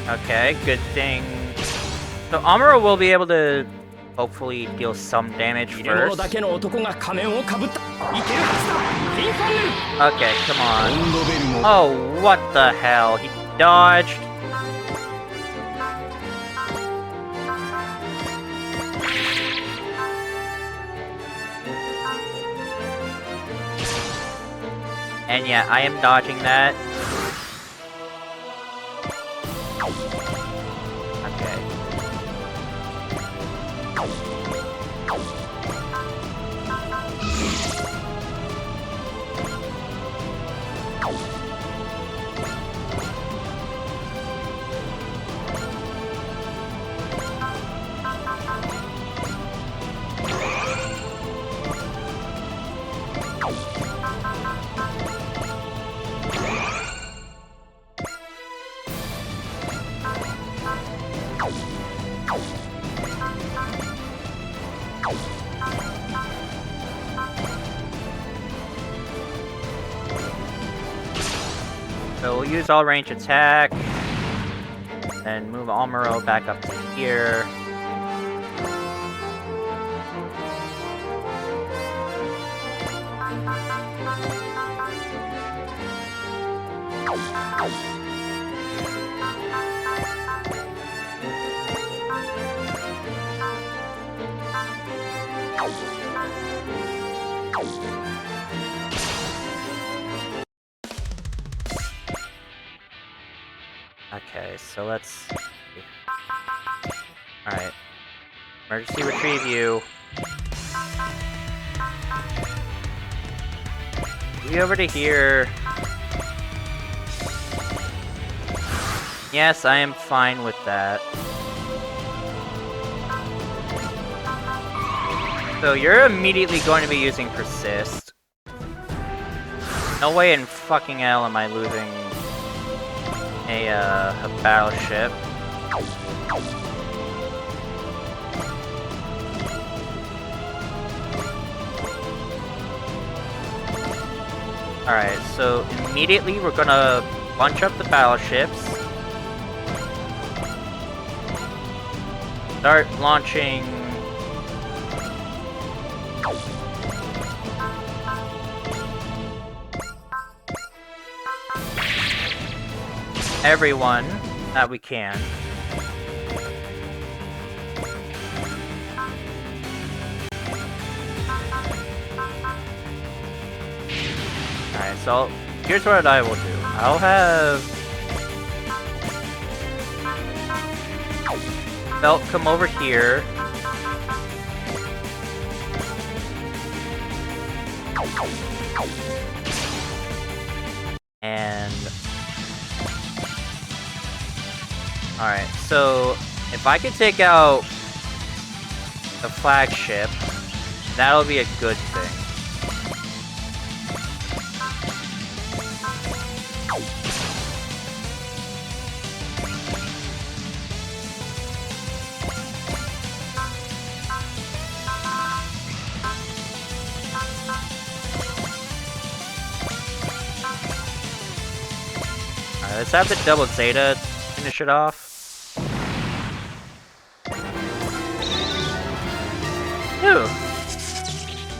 Okay, good thing. So Amuro will be able to hopefully deal some damage 入れ物 first. だけの男が仮面をかぶった。いけるはずだ。フィンファンネル。 Okay, come on. ロンドベルも Oh, what the hell? He dodged. And yeah, I am dodging that. Okay. So we'll use all range attack, and move Amuro back up to here. Okay, so let's... Alright. Emergency retrieve you. Be over to here. Yes, I am fine with that. So you're immediately going to be using Persist. No way in fucking hell am I losing a battleship. Alright, so immediately we're gonna bunch up the battleships. Start launching everyone that we can. Alright, so here's what I will do. I'll have Belt come over here. And alright, so if I could take out the flagship, that'll be a good thing. Alright, let's have the double Zeta finish it off. Ew.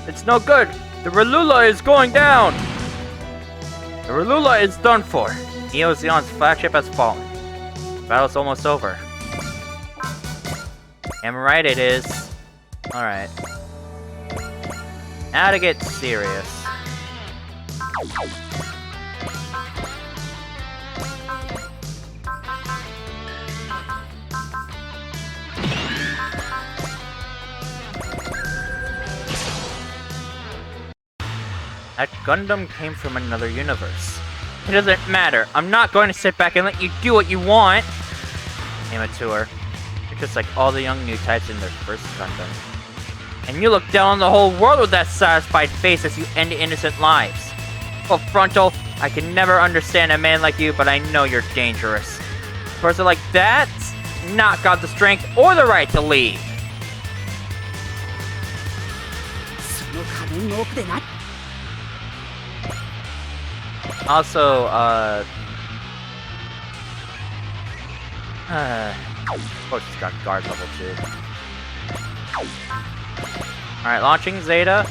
It's no good! The Relula is going down! The Relula is done for! Neo Zeon's flagship has fallen. The battle's almost over. Am I right? It is. Alright. Now to get serious. That Gundam came from another universe. It doesn't matter. I'm not going to sit back and let you do what you want. Immature. You're just like all the young new types in their first Gundam. And you look down on the whole world with that satisfied face as you end innocent lives. Well, Frontal, I can never understand a man like you, but I know you're dangerous. A person like that, not got the strength or the right to leave. Also, of course it's got guard level 2. Alright, launching Zeta.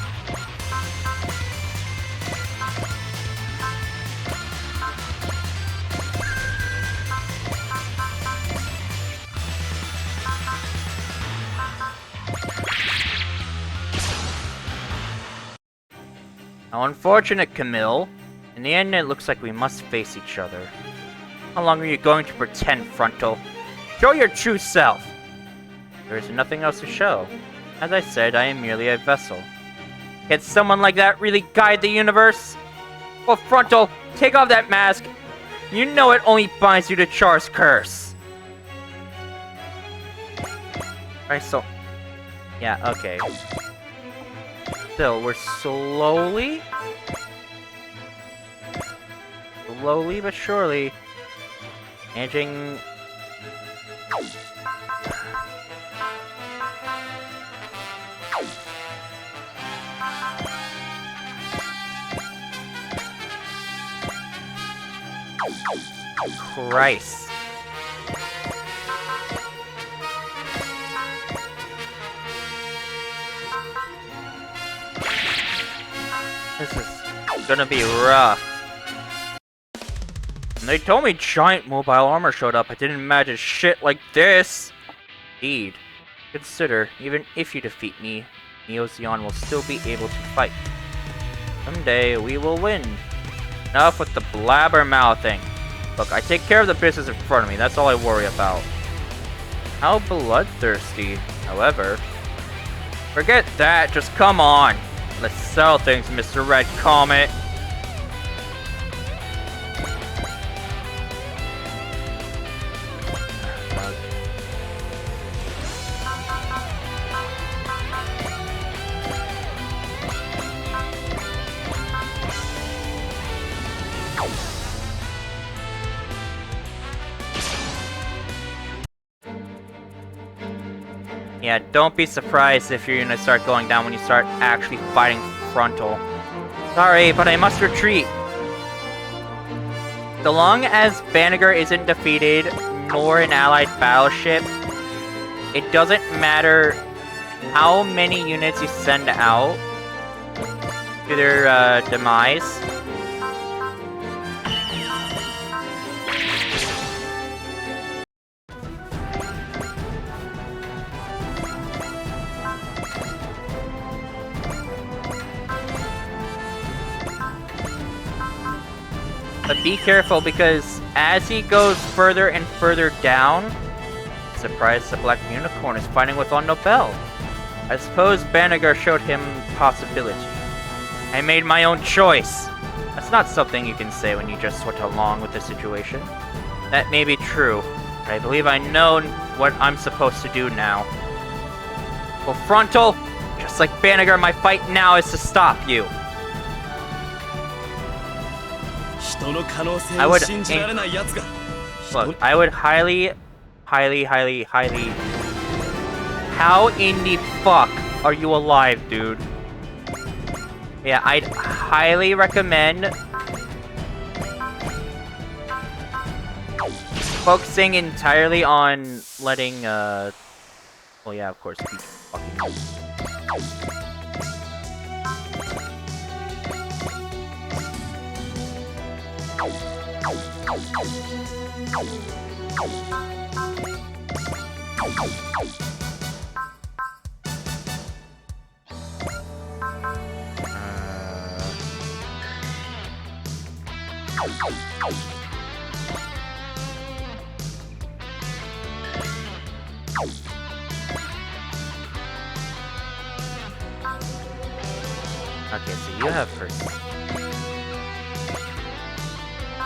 How unfortunate, Camille. In the end, it looks like we must face each other. How long are you going to pretend, Frontal? Show your true self! There is nothing else to show. As I said, I am merely a vessel. Can someone like that really guide the universe? Well, Frontal, take off that mask. You know it only binds you to Char's curse. Right, so... yeah, okay. Still, we're slowly but surely managing. Christ. This is gonna be rough. When they told me giant mobile armor showed up, I didn't imagine shit like this. Indeed. Consider, even if you defeat me, Neo Zeon will still be able to fight. Someday, we will win. Enough with the blabber-mouthing. Look, I take care of the business in front of me, that's all I worry about. How bloodthirsty, however. Forget that, just come on. Let's sell things, Mr. Red Comet. Yeah, don't be surprised if you're gonna start going down when you start actually fighting Frontal. Sorry, but I must retreat. So long as Banagher isn't defeated, nor an allied battleship, it doesn't matter how many units you send out to their demise. But be careful, because as he goes further and further down, surprise, the Black Unicorn is fighting with Londo Bell. I suppose Banagher showed him possibility. I made my own choice. That's not something you can say when you just went along with the situation. That may be true, but I believe I know what I'm supposed to do now. Well, Frontal, just like Banagher, my fight now is to stop you. I would look, I would highly... How in the fuck are you alive, dude? Yeah, I'd highly recommend focusing entirely on letting, well, yeah, of course, be fucking... Okay, so you have first.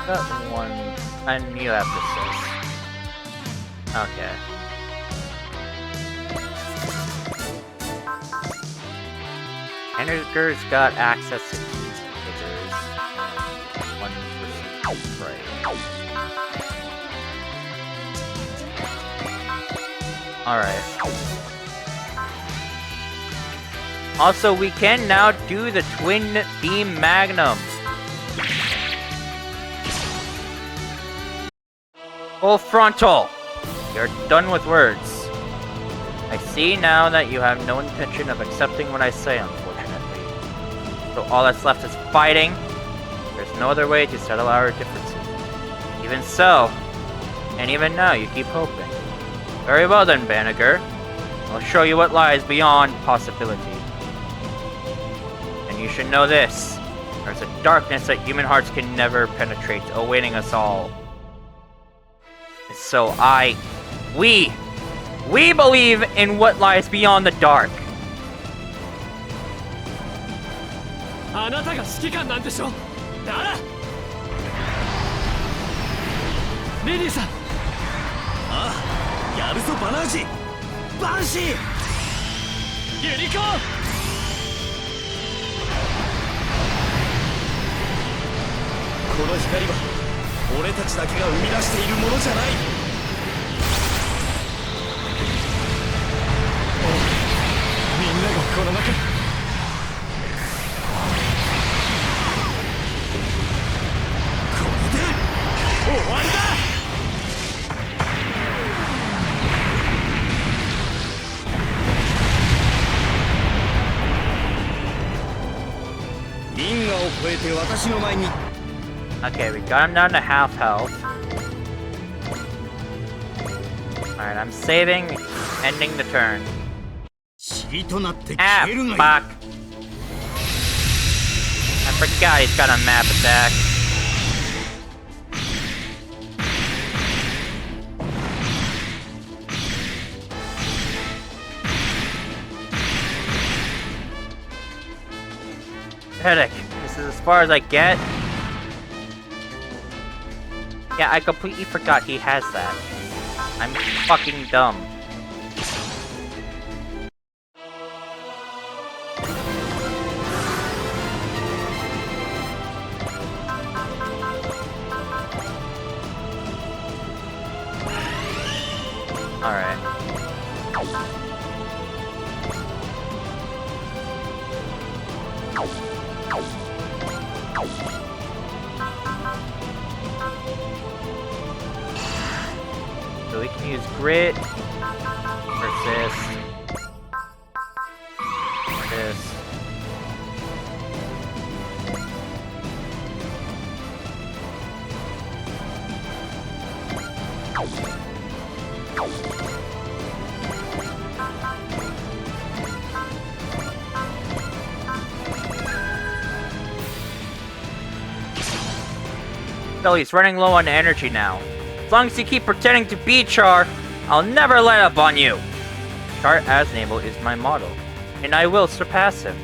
Got one, and you have persist. Okay. Banagher's got access to these figures. One person, right. Alright. Also, we can now do the Twin Beam Magnum. Full Frontal! You're done with words. I see now that you have no intention of accepting what I say, unfortunately. So all that's left is fighting. There's no other way to settle our differences. Even so, and even now you keep hoping. Very well then, Banagher. I'll show you what lies beyond possibility. And you should know this. There's a darkness that human hearts can never penetrate, awaiting us all. And so we believe in what lies beyond the dark. あなたが指揮官なんでしょ。だら。レディさん。ああ、やるぞバナージ。バンシー。ユニコーン。この光は俺たちだけが生み出しているものじゃない。みんながこの中。終わりだ。銀河を越えて私の前に。Okay, we got him down to half health. Alright, I'm saving, ending the turn. Ah, fuck. I forgot he's got a map attack. Headache. This is as far as I get. Yeah, I completely forgot he has that. I'm fucking dumb. Alright. So we can use grit, persist, this. So he's running low on energy now. As long as you keep pretending to be Char, I'll never let up on you. Char Aznable is my model, and I will surpass him.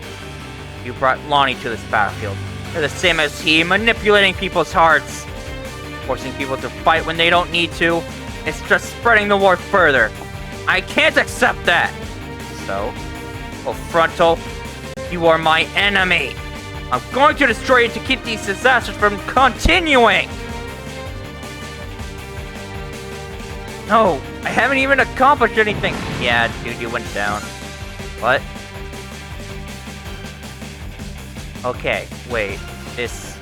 You brought Lonnie to this battlefield. You're the same as he, manipulating people's hearts. Forcing people to fight when they don't need to. It's just spreading the war further. I can't accept that! So, oh Frontal, you are my enemy! I'm going to destroy you to keep these disasters from continuing! No, I haven't even accomplished anything! Yeah, dude, you went down. What? Okay, wait, this...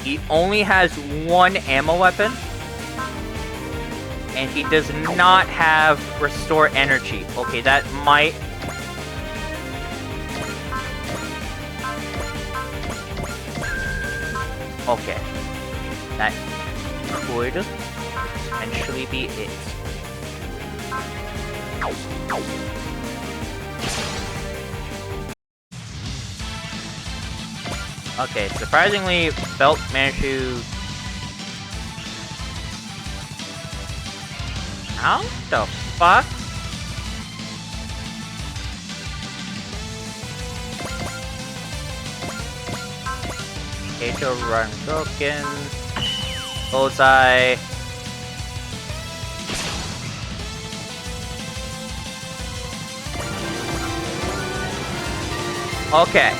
He only has one ammo weapon? And he does not have restore energy. Okay, that might... Okay. That could potentially be it. Okay, surprisingly, Belt managed to... How the fuck? Kato run broken. Bullseye. Okay.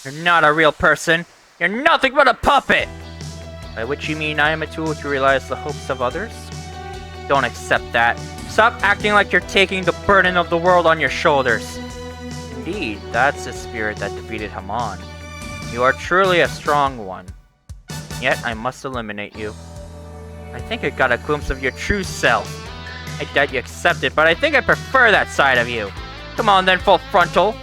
You're not a real person. You're nothing but a puppet! By which you mean I am a tool to realize the hopes of others? Don't accept that. Stop acting like you're taking the burden of the world on your shoulders. Indeed, that's the spirit that defeated Haman. You are truly a strong one. Yet I must eliminate you. I think I got a glimpse of your true self. I doubt you accept it, but I think I prefer that side of you. Come on then, full frontal.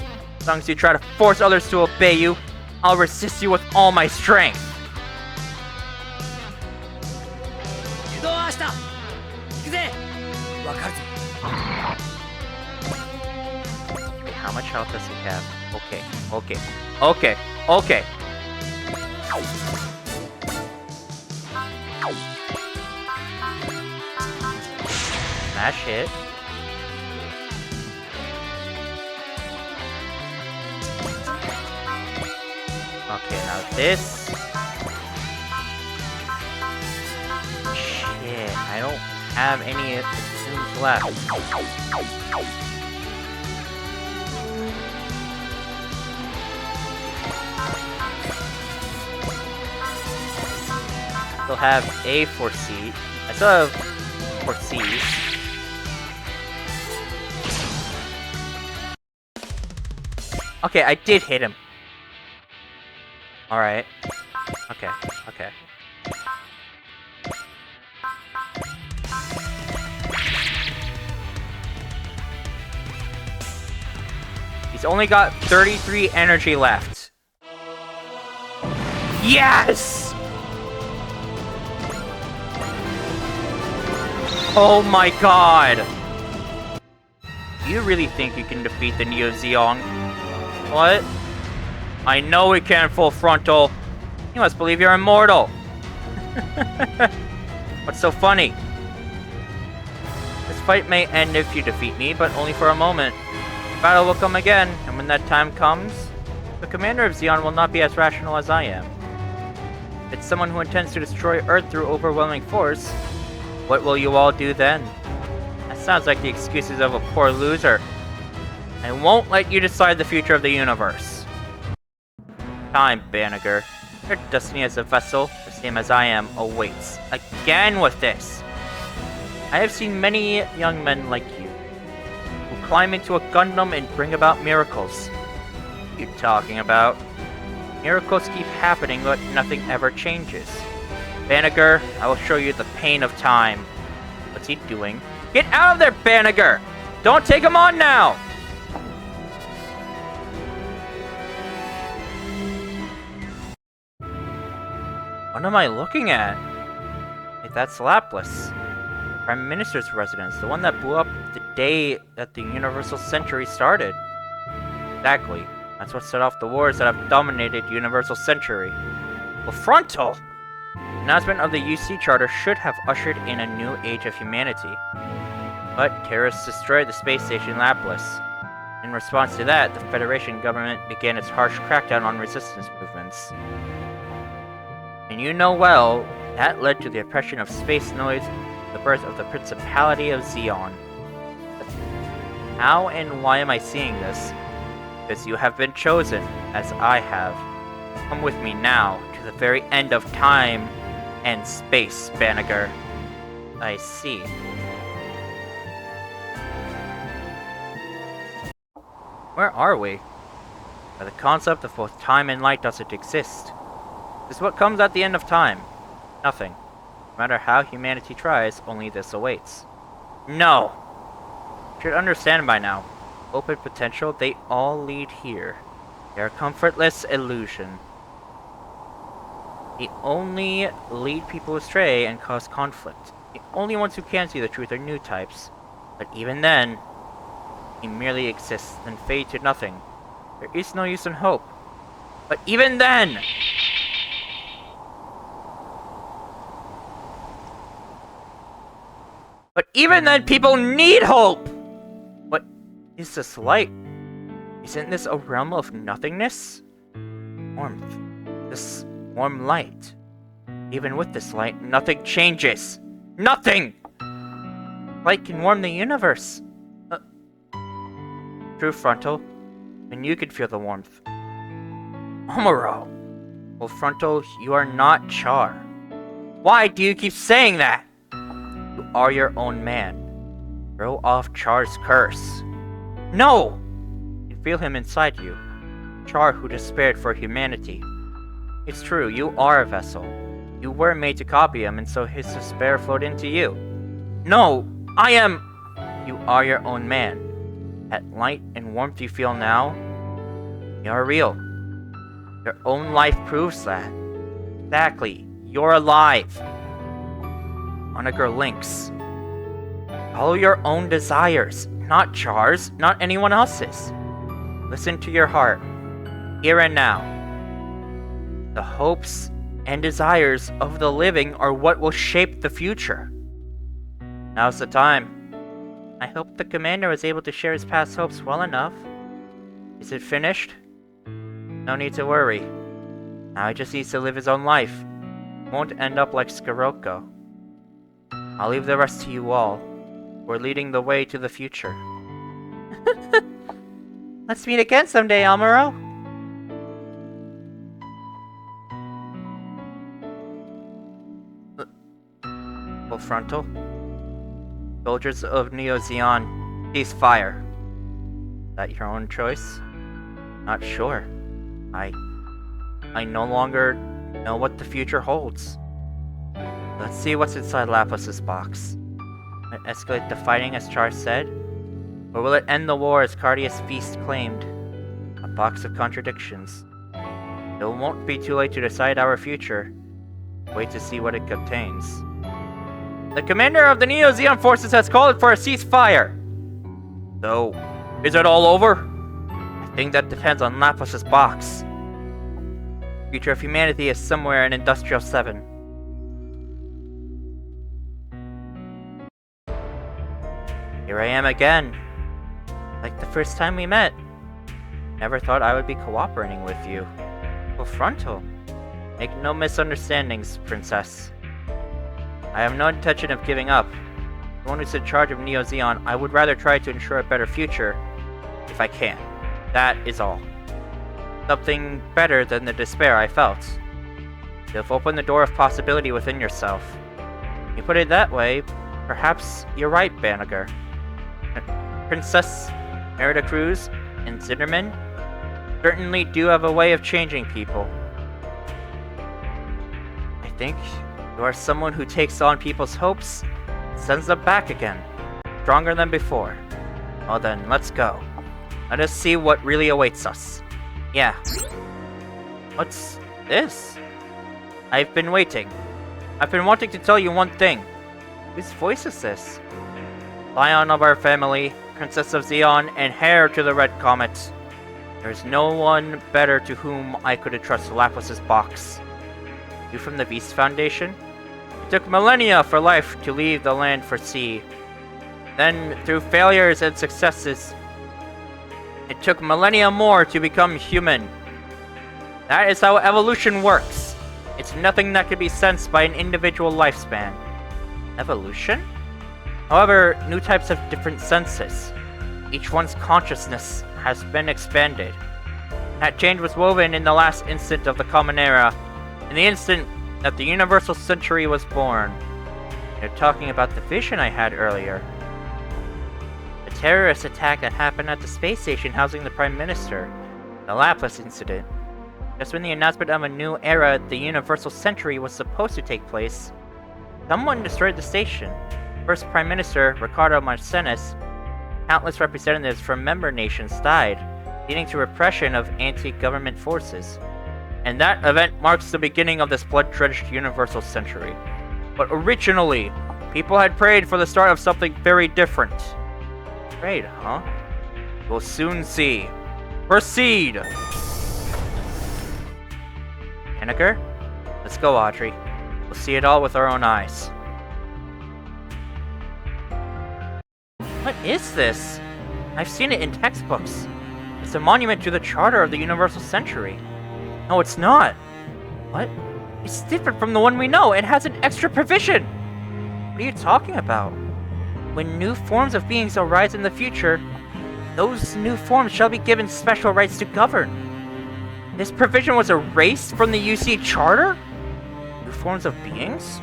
As long as you try to force others to obey you, I'll resist you with all my strength. Okay, how much health does he have? Okay. Smash hit. Okay, now this. Shit, I don't have any attunes left. Still have a 4C. I still have 4Cs. Okay, I did hit him. Alright. Okay. He's only got 33 energy left. Yes! Oh my god! You really think you can defeat the Neo Zeong? What? I know we can, full frontal. You must believe you're immortal. What's so funny? This fight may end if you defeat me, but only for a moment. The battle will come again, and when that time comes, the commander of Zeon will not be as rational as I am. It's someone who intends to destroy Earth through overwhelming force. What will you all do then? That sounds like the excuses of a poor loser. I won't let you decide the future of the universe. Time, Banagher. Your destiny as a vessel, the same as I am, awaits. Again with this! I have seen many young men like you, who climb into a Gundam and bring about miracles. What are you talking about? Miracles keep happening, but nothing ever changes. Banagher, I will show you the pain of time. What's he doing? Get out of there, Banagher! Don't take him on now! What am I looking at? Hey, that's Laplace. The Prime Minister's residence, the one that blew up the day that the Universal Century started. Exactly. That's what set off the wars that have dominated Universal Century. Well, Frontal! The announcement of the UC Charter should have ushered in a new age of humanity. But terrorists destroyed the space station Laplace. In response to that, the Federation government began its harsh crackdown on resistance movements. And you know well, that led to the oppression of space noise, the birth of the Principality of Zeon. But how and why am I seeing this? Because you have been chosen, as I have. Come with me now, to the very end of time and space, Banagher. I see. Where are we? Where the concept of both time and light doesn't exist. This is what comes at the end of time. Nothing. No matter how humanity tries, only this awaits. No! You should understand by now. Open potential, they all lead here. They are comfortless illusion. They only lead people astray and cause conflict. The only ones who can see the truth are new types. But even then, he merely exists and fade to nothing. There is no use in hope. But even then! But even then, people need hope! What is this light? Isn't this a realm of nothingness? Warmth. This warm light. Even with this light, nothing changes! Nothing! Light can warm the universe. True, Frontal. And you can feel the warmth. Amuro! Well, Frontal, you are not Char. Why do you keep saying that? You are your own man. Throw off Char's curse. No! You feel him inside you. Char who despaired for humanity. It's true, you are a vessel. You were made to copy him, and so his despair flowed into you. No! I am... You are your own man. That light and warmth you feel now, you're real. Your own life proves that. Exactly. You're alive. Onager links. Follow your own desires, not Char's, not anyone else's. Listen to your heart, here and now. The hopes and desires of the living are what will shape the future. Now's the time. I hope the commander was able to share his past hopes well enough. Is it finished? No need to worry. Now he just needs to live his own life. Won't end up like Sirocco. I'll leave the rest to you all. We're leading the way to the future. Let's meet again someday, Amuro. Well, Frontal. Soldiers of Neo Zeon, cease fire. Is that your own choice? Not sure. I no longer know what the future holds. Let's see what's inside Laplace's box. Will it escalate the fighting as Char said? Or will it end the war as Cardia's feast claimed? A box of contradictions. It won't be too late to decide our future. Wait to see what it contains. The commander of the Neo Zeon forces has called for a ceasefire. So, is it all over? I think that depends on Laplace's box. The future of humanity is somewhere in Industrial 7. Here I am again. Like the first time we met. Never thought I would be cooperating with you. Well, Frontal. Make no misunderstandings, Princess. I have no intention of giving up. The one who's in charge of Neo Zeon, I would rather try to ensure a better future, if I can. That is all. Something better than the despair I felt. You have opened the door of possibility within yourself. You put it that way, perhaps you're right, Banniger. Princess Merida Cruz and Zimmerman certainly do have a way of changing people. I think you are someone who takes on people's hopes and sends them back again, stronger than before. Well then, let's go. Let us see what really awaits us. Yeah. What's this? I've been waiting. I've been wanting to tell you one thing. Whose voice is this? Lion of our family, Princess of Zeon, and heir to the Red Comet. There's no one better to whom I could entrust Laplace's box. You from the Beast Foundation? It took millennia for life to leave the land for sea. Then, through failures and successes, it took millennia more to become human. That is how evolution works. It's nothing that can be sensed by an individual lifespan. Evolution? However, new types have different senses. Each one's consciousness has been expanded. That change was woven in the last instant of the Common Era, in the instant that the Universal Century was born. You're talking about the vision I had earlier. The terrorist attack that happened at the space station housing the Prime Minister. The Laplace incident. Just when the announcement of a new era, the Universal Century, was supposed to take place, someone destroyed the station. First Prime Minister, Ricardo Martinez, countless representatives from member nations died, leading to repression of anti-government forces. And that event marks the beginning of this blood-drenched Universal Century. But originally, people had prayed for the start of something very different. Prayed, huh? We'll soon see. Proceed! Henniger? Let's go, Audrey. We'll see it all with our own eyes. What is this? I've seen it in textbooks. It's a monument to the Charter of the Universal Century. No, it's not. What? It's different from the one we know. It has an extra provision. What are you talking about? When new forms of beings arise in the future, those new forms shall be given special rights to govern. This provision was erased from the UC Charter? New forms of beings?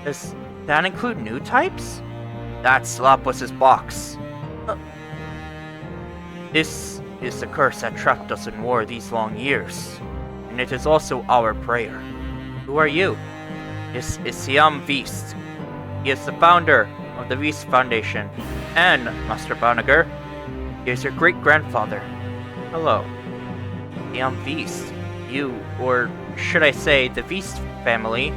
Does that include new types? That's Laplace's box. This is the curse that trapped us in war these long years, and it is also our prayer. Who are you? This is Siam Vist. He is the founder of the Vist Foundation, and, Master Banagher, he is your great-grandfather. Hello. Siam Vist. You, or should I say, the Vist family,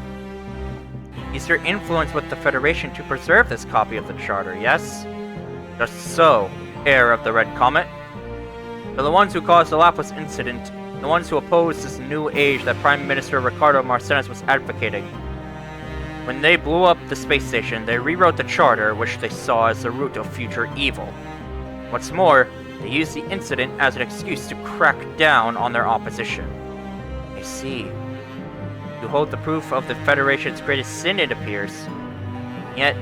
is your influence with the Federation to preserve this copy of the Charter, yes? Just so, heir of the Red Comet. They're the ones who caused the Laplace incident, the ones who opposed this new age that Prime Minister Ricardo Marcenes was advocating. When they blew up the space station, they rewrote the Charter, which they saw as the root of future evil. What's more, they used the incident as an excuse to crack down on their opposition. I see. You hold the proof of the Federation's greatest sin, it appears. Yet,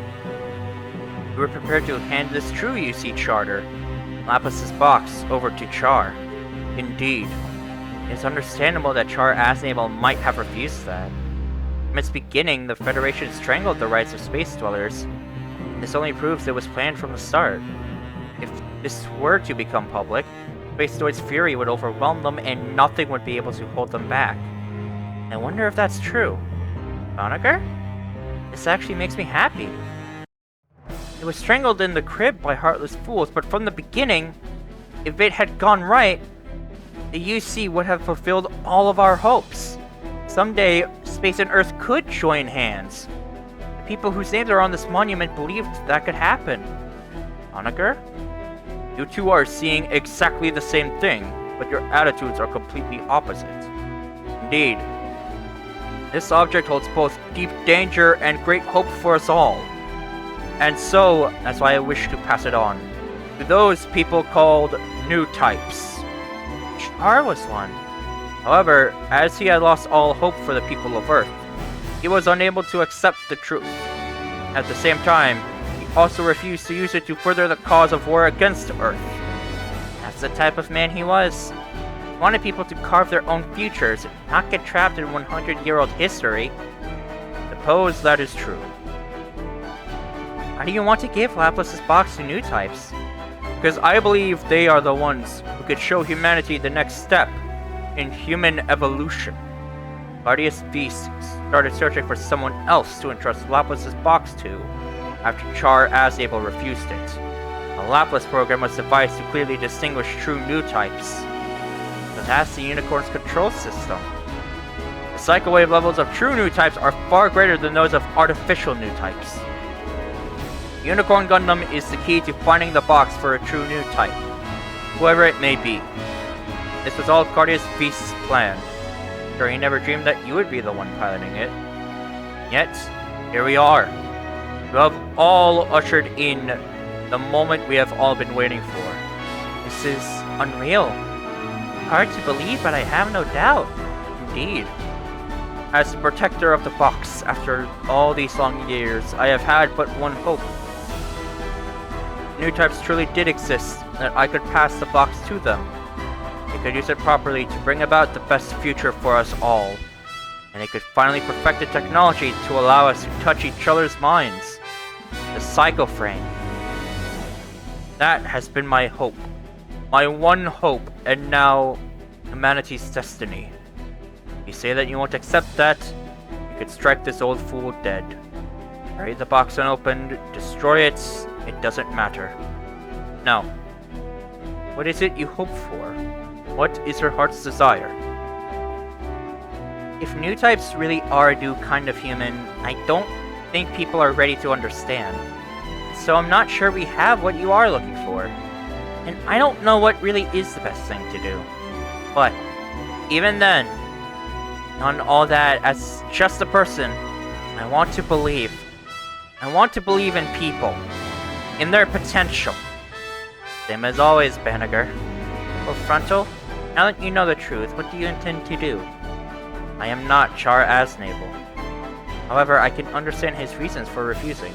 you were prepared to hand this true UC Charter, Laplace's box, over to Char. Indeed. It's understandable that Char Aznable might have refused that. From its beginning, the Federation strangled the rights of space dwellers. This only proves it was planned from the start. If this were to become public, Spacedoid's fury would overwhelm them and nothing would be able to hold them back. I wonder if that's true. Banagher? This actually makes me happy. It was strangled in the crib by heartless fools, but from the beginning, if it had gone right, the UC would have fulfilled all of our hopes. Someday, space and Earth could join hands. The people whose names are on this monument believed that could happen. Banagher? You two are seeing exactly the same thing, but your attitudes are completely opposite. Indeed, this object holds both deep danger and great hope for us all. And so, that's why I wish to pass it on to those people called new types. Char was one. However, as he had lost all hope for the people of Earth, he was unable to accept the truth. At the same time, he also refused to use it to further the cause of war against Earth. That's the type of man he was. He wanted people to carve their own futures, not get trapped in 100-year-old history. Suppose that is true. Why do you want to give Laplace's box to new types? Because I believe they are the ones who could show humanity the next step in human evolution. Guardius Beast started searching for someone else to entrust Laplace's box to after Char Aznable refused it. A Laplace program was devised to clearly distinguish true new types. But that's the Unicorn's control system. The cycle wave levels of true new types are far greater than those of artificial new types. Unicorn Gundam is the key to finding the box for a true new type, whoever it may be. This was all Guardius Beast's plan. Sure, he never dreamed that you would be the one piloting it. Yet, here we are. You have all ushered in the moment we have all been waiting for. This is unreal. Hard to believe, but I have no doubt. Indeed. As the protector of the box, after all these long years, I have had but one hope. New types truly did exist, that I could pass the box to them. They could use it properly to bring about the best future for us all. And they could finally perfect the technology to allow us to touch each other's minds. The Psycho Frame. That has been my hope. My one hope, and now humanity's destiny. If you say that you won't accept that, you could strike this old fool dead. Bury the box unopened, destroy it, it doesn't matter. Now, what is it you hope for? What is your heart's desire? If new types really are a new kind of human, I don't think people are ready to understand. So I'm not sure we have what you are looking for. And I don't know what really is the best thing to do. But, even then, on all that, as just a person, I want to believe. I want to believe in people. In their potential. Same as always, Banagher. Well, Frontal, now that you know the truth, what do you intend to do? I am not Char Aznable. However, I can understand his reasons for refusing.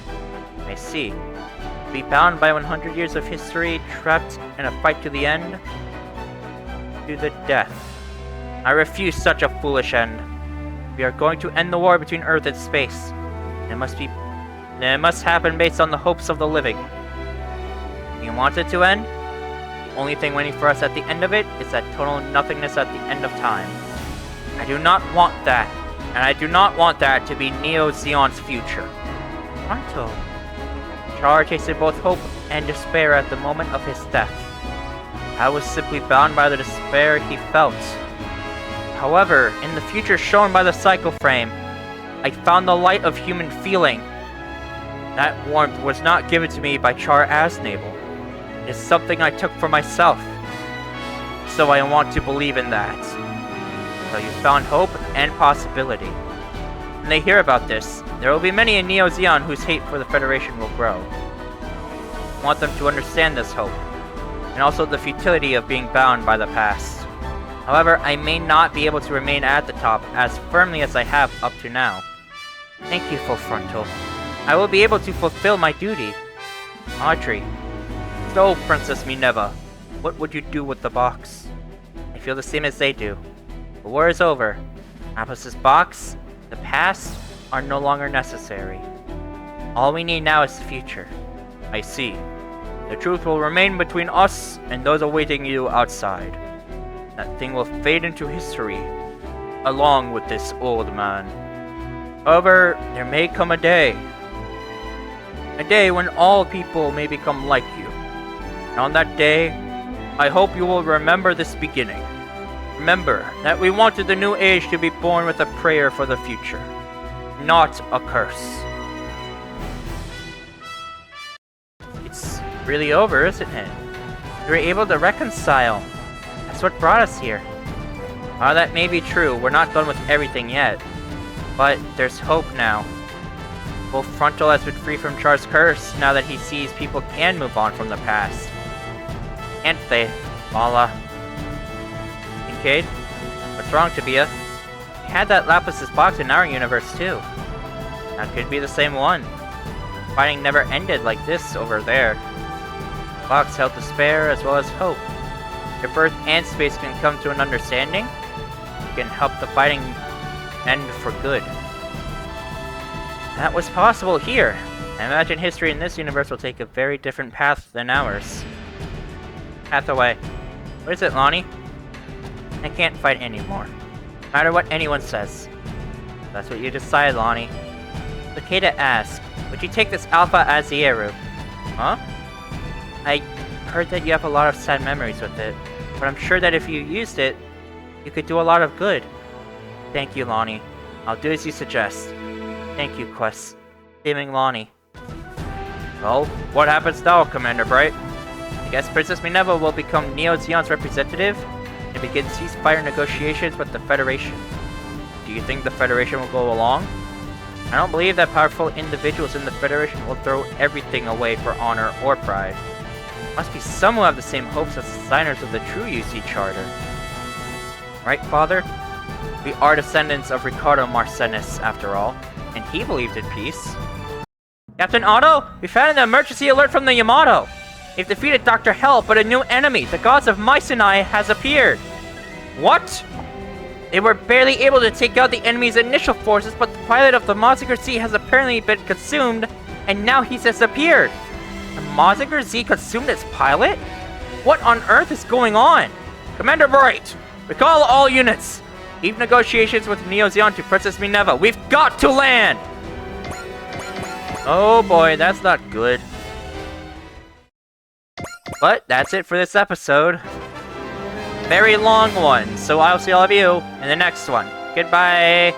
I see. To be bound by 100 years of history, trapped in a fight to the end? To the death. I refuse such a foolish end. We are going to end the war between Earth and space. It must happen based on the hopes of the living. You want it to end? The only thing waiting for us at the end of it is that total nothingness at the end of time. I do not want that, and I do not want that to be Neo Zeon's future. Frontal. Char tasted both hope and despair at the moment of his death. I was simply bound by the despair he felt. However, in the future shown by the cycle frame, I found the light of human feeling. That warmth was not given to me by Char Asnable. It is something I took for myself. So I want to believe in that. So you found hope and possibility. When they hear about this, there will be many in Neo Zeon whose hate for the Federation will grow. I want them to understand this hope, and also the futility of being bound by the past. However, I may not be able to remain at the top as firmly as I have up to now. Thank you, Full Frontal. I will be able to fulfill my duty. Audrey. So, Princess Minerva, what would you do with the box? I feel the same as they do. The war is over. Laplace's box, the past, are no longer necessary. All we need now is the future. I see. The truth will remain between us and those awaiting you outside. That thing will fade into history, along with this old man. However, there may come a day when all people may become like you. And on that day, I hope you will remember this beginning. Remember that we wanted the new age to be born with a prayer for the future, not a curse. It's really over, isn't it? We were able to reconcile. That's what brought us here. While that may be true, we're not done with everything yet. But there's hope now. Both Frontal has been free from Char's curse now that he sees people can move on from the past. Can't they, Mala? Kincaid? What's wrong, Tabia? We had that Laplace's box in our universe too. That could be the same one. Fighting never ended like this over there. The box held despair as well as hope. If Earth and space can come to an understanding, it can help the fighting end for good. That was possible here. I imagine history in this universe will take a very different path than ours. Hathaway. What is it, Lonnie? I can't fight anymore. No matter what anyone says. That's what you decide, Lonnie. Takeda asked, would you take this Alpha Azieru? Huh? I heard that you have a lot of sad memories with it, but I'm sure that if you used it, you could do a lot of good. Thank you, Lonnie. I'll do as you suggest. Thank you, Quest. Saving Lonnie. Well, what happens now, Commander Bright? I guess Princess Minerva will become Neo Zeon's representative and begin ceasefire negotiations with the Federation. Do you think the Federation will go along? I don't believe that powerful individuals in the Federation will throw everything away for honor or pride. Must be some who have the same hopes as the signers of the true UC Charter. Right, Father? We are descendants of Ricardo Marcenis, after all, and he believed in peace. Captain Otto, we found an emergency alert from the Yamato. They've defeated Dr. Hell, but a new enemy, the gods of Mycenae, has appeared. What? They were barely able to take out the enemy's initial forces, but the pilot of the Mazinger Z has apparently been consumed, and now he's disappeared. The Mazinger Z consumed its pilot? What on earth is going on? Commander Bright, recall all units. Leave negotiations with Neo Zeon to Princess Minerva. We've got to land! Oh boy, that's not good. But that's it for this episode. Very long one, so I'll see all of you in the next one. Goodbye!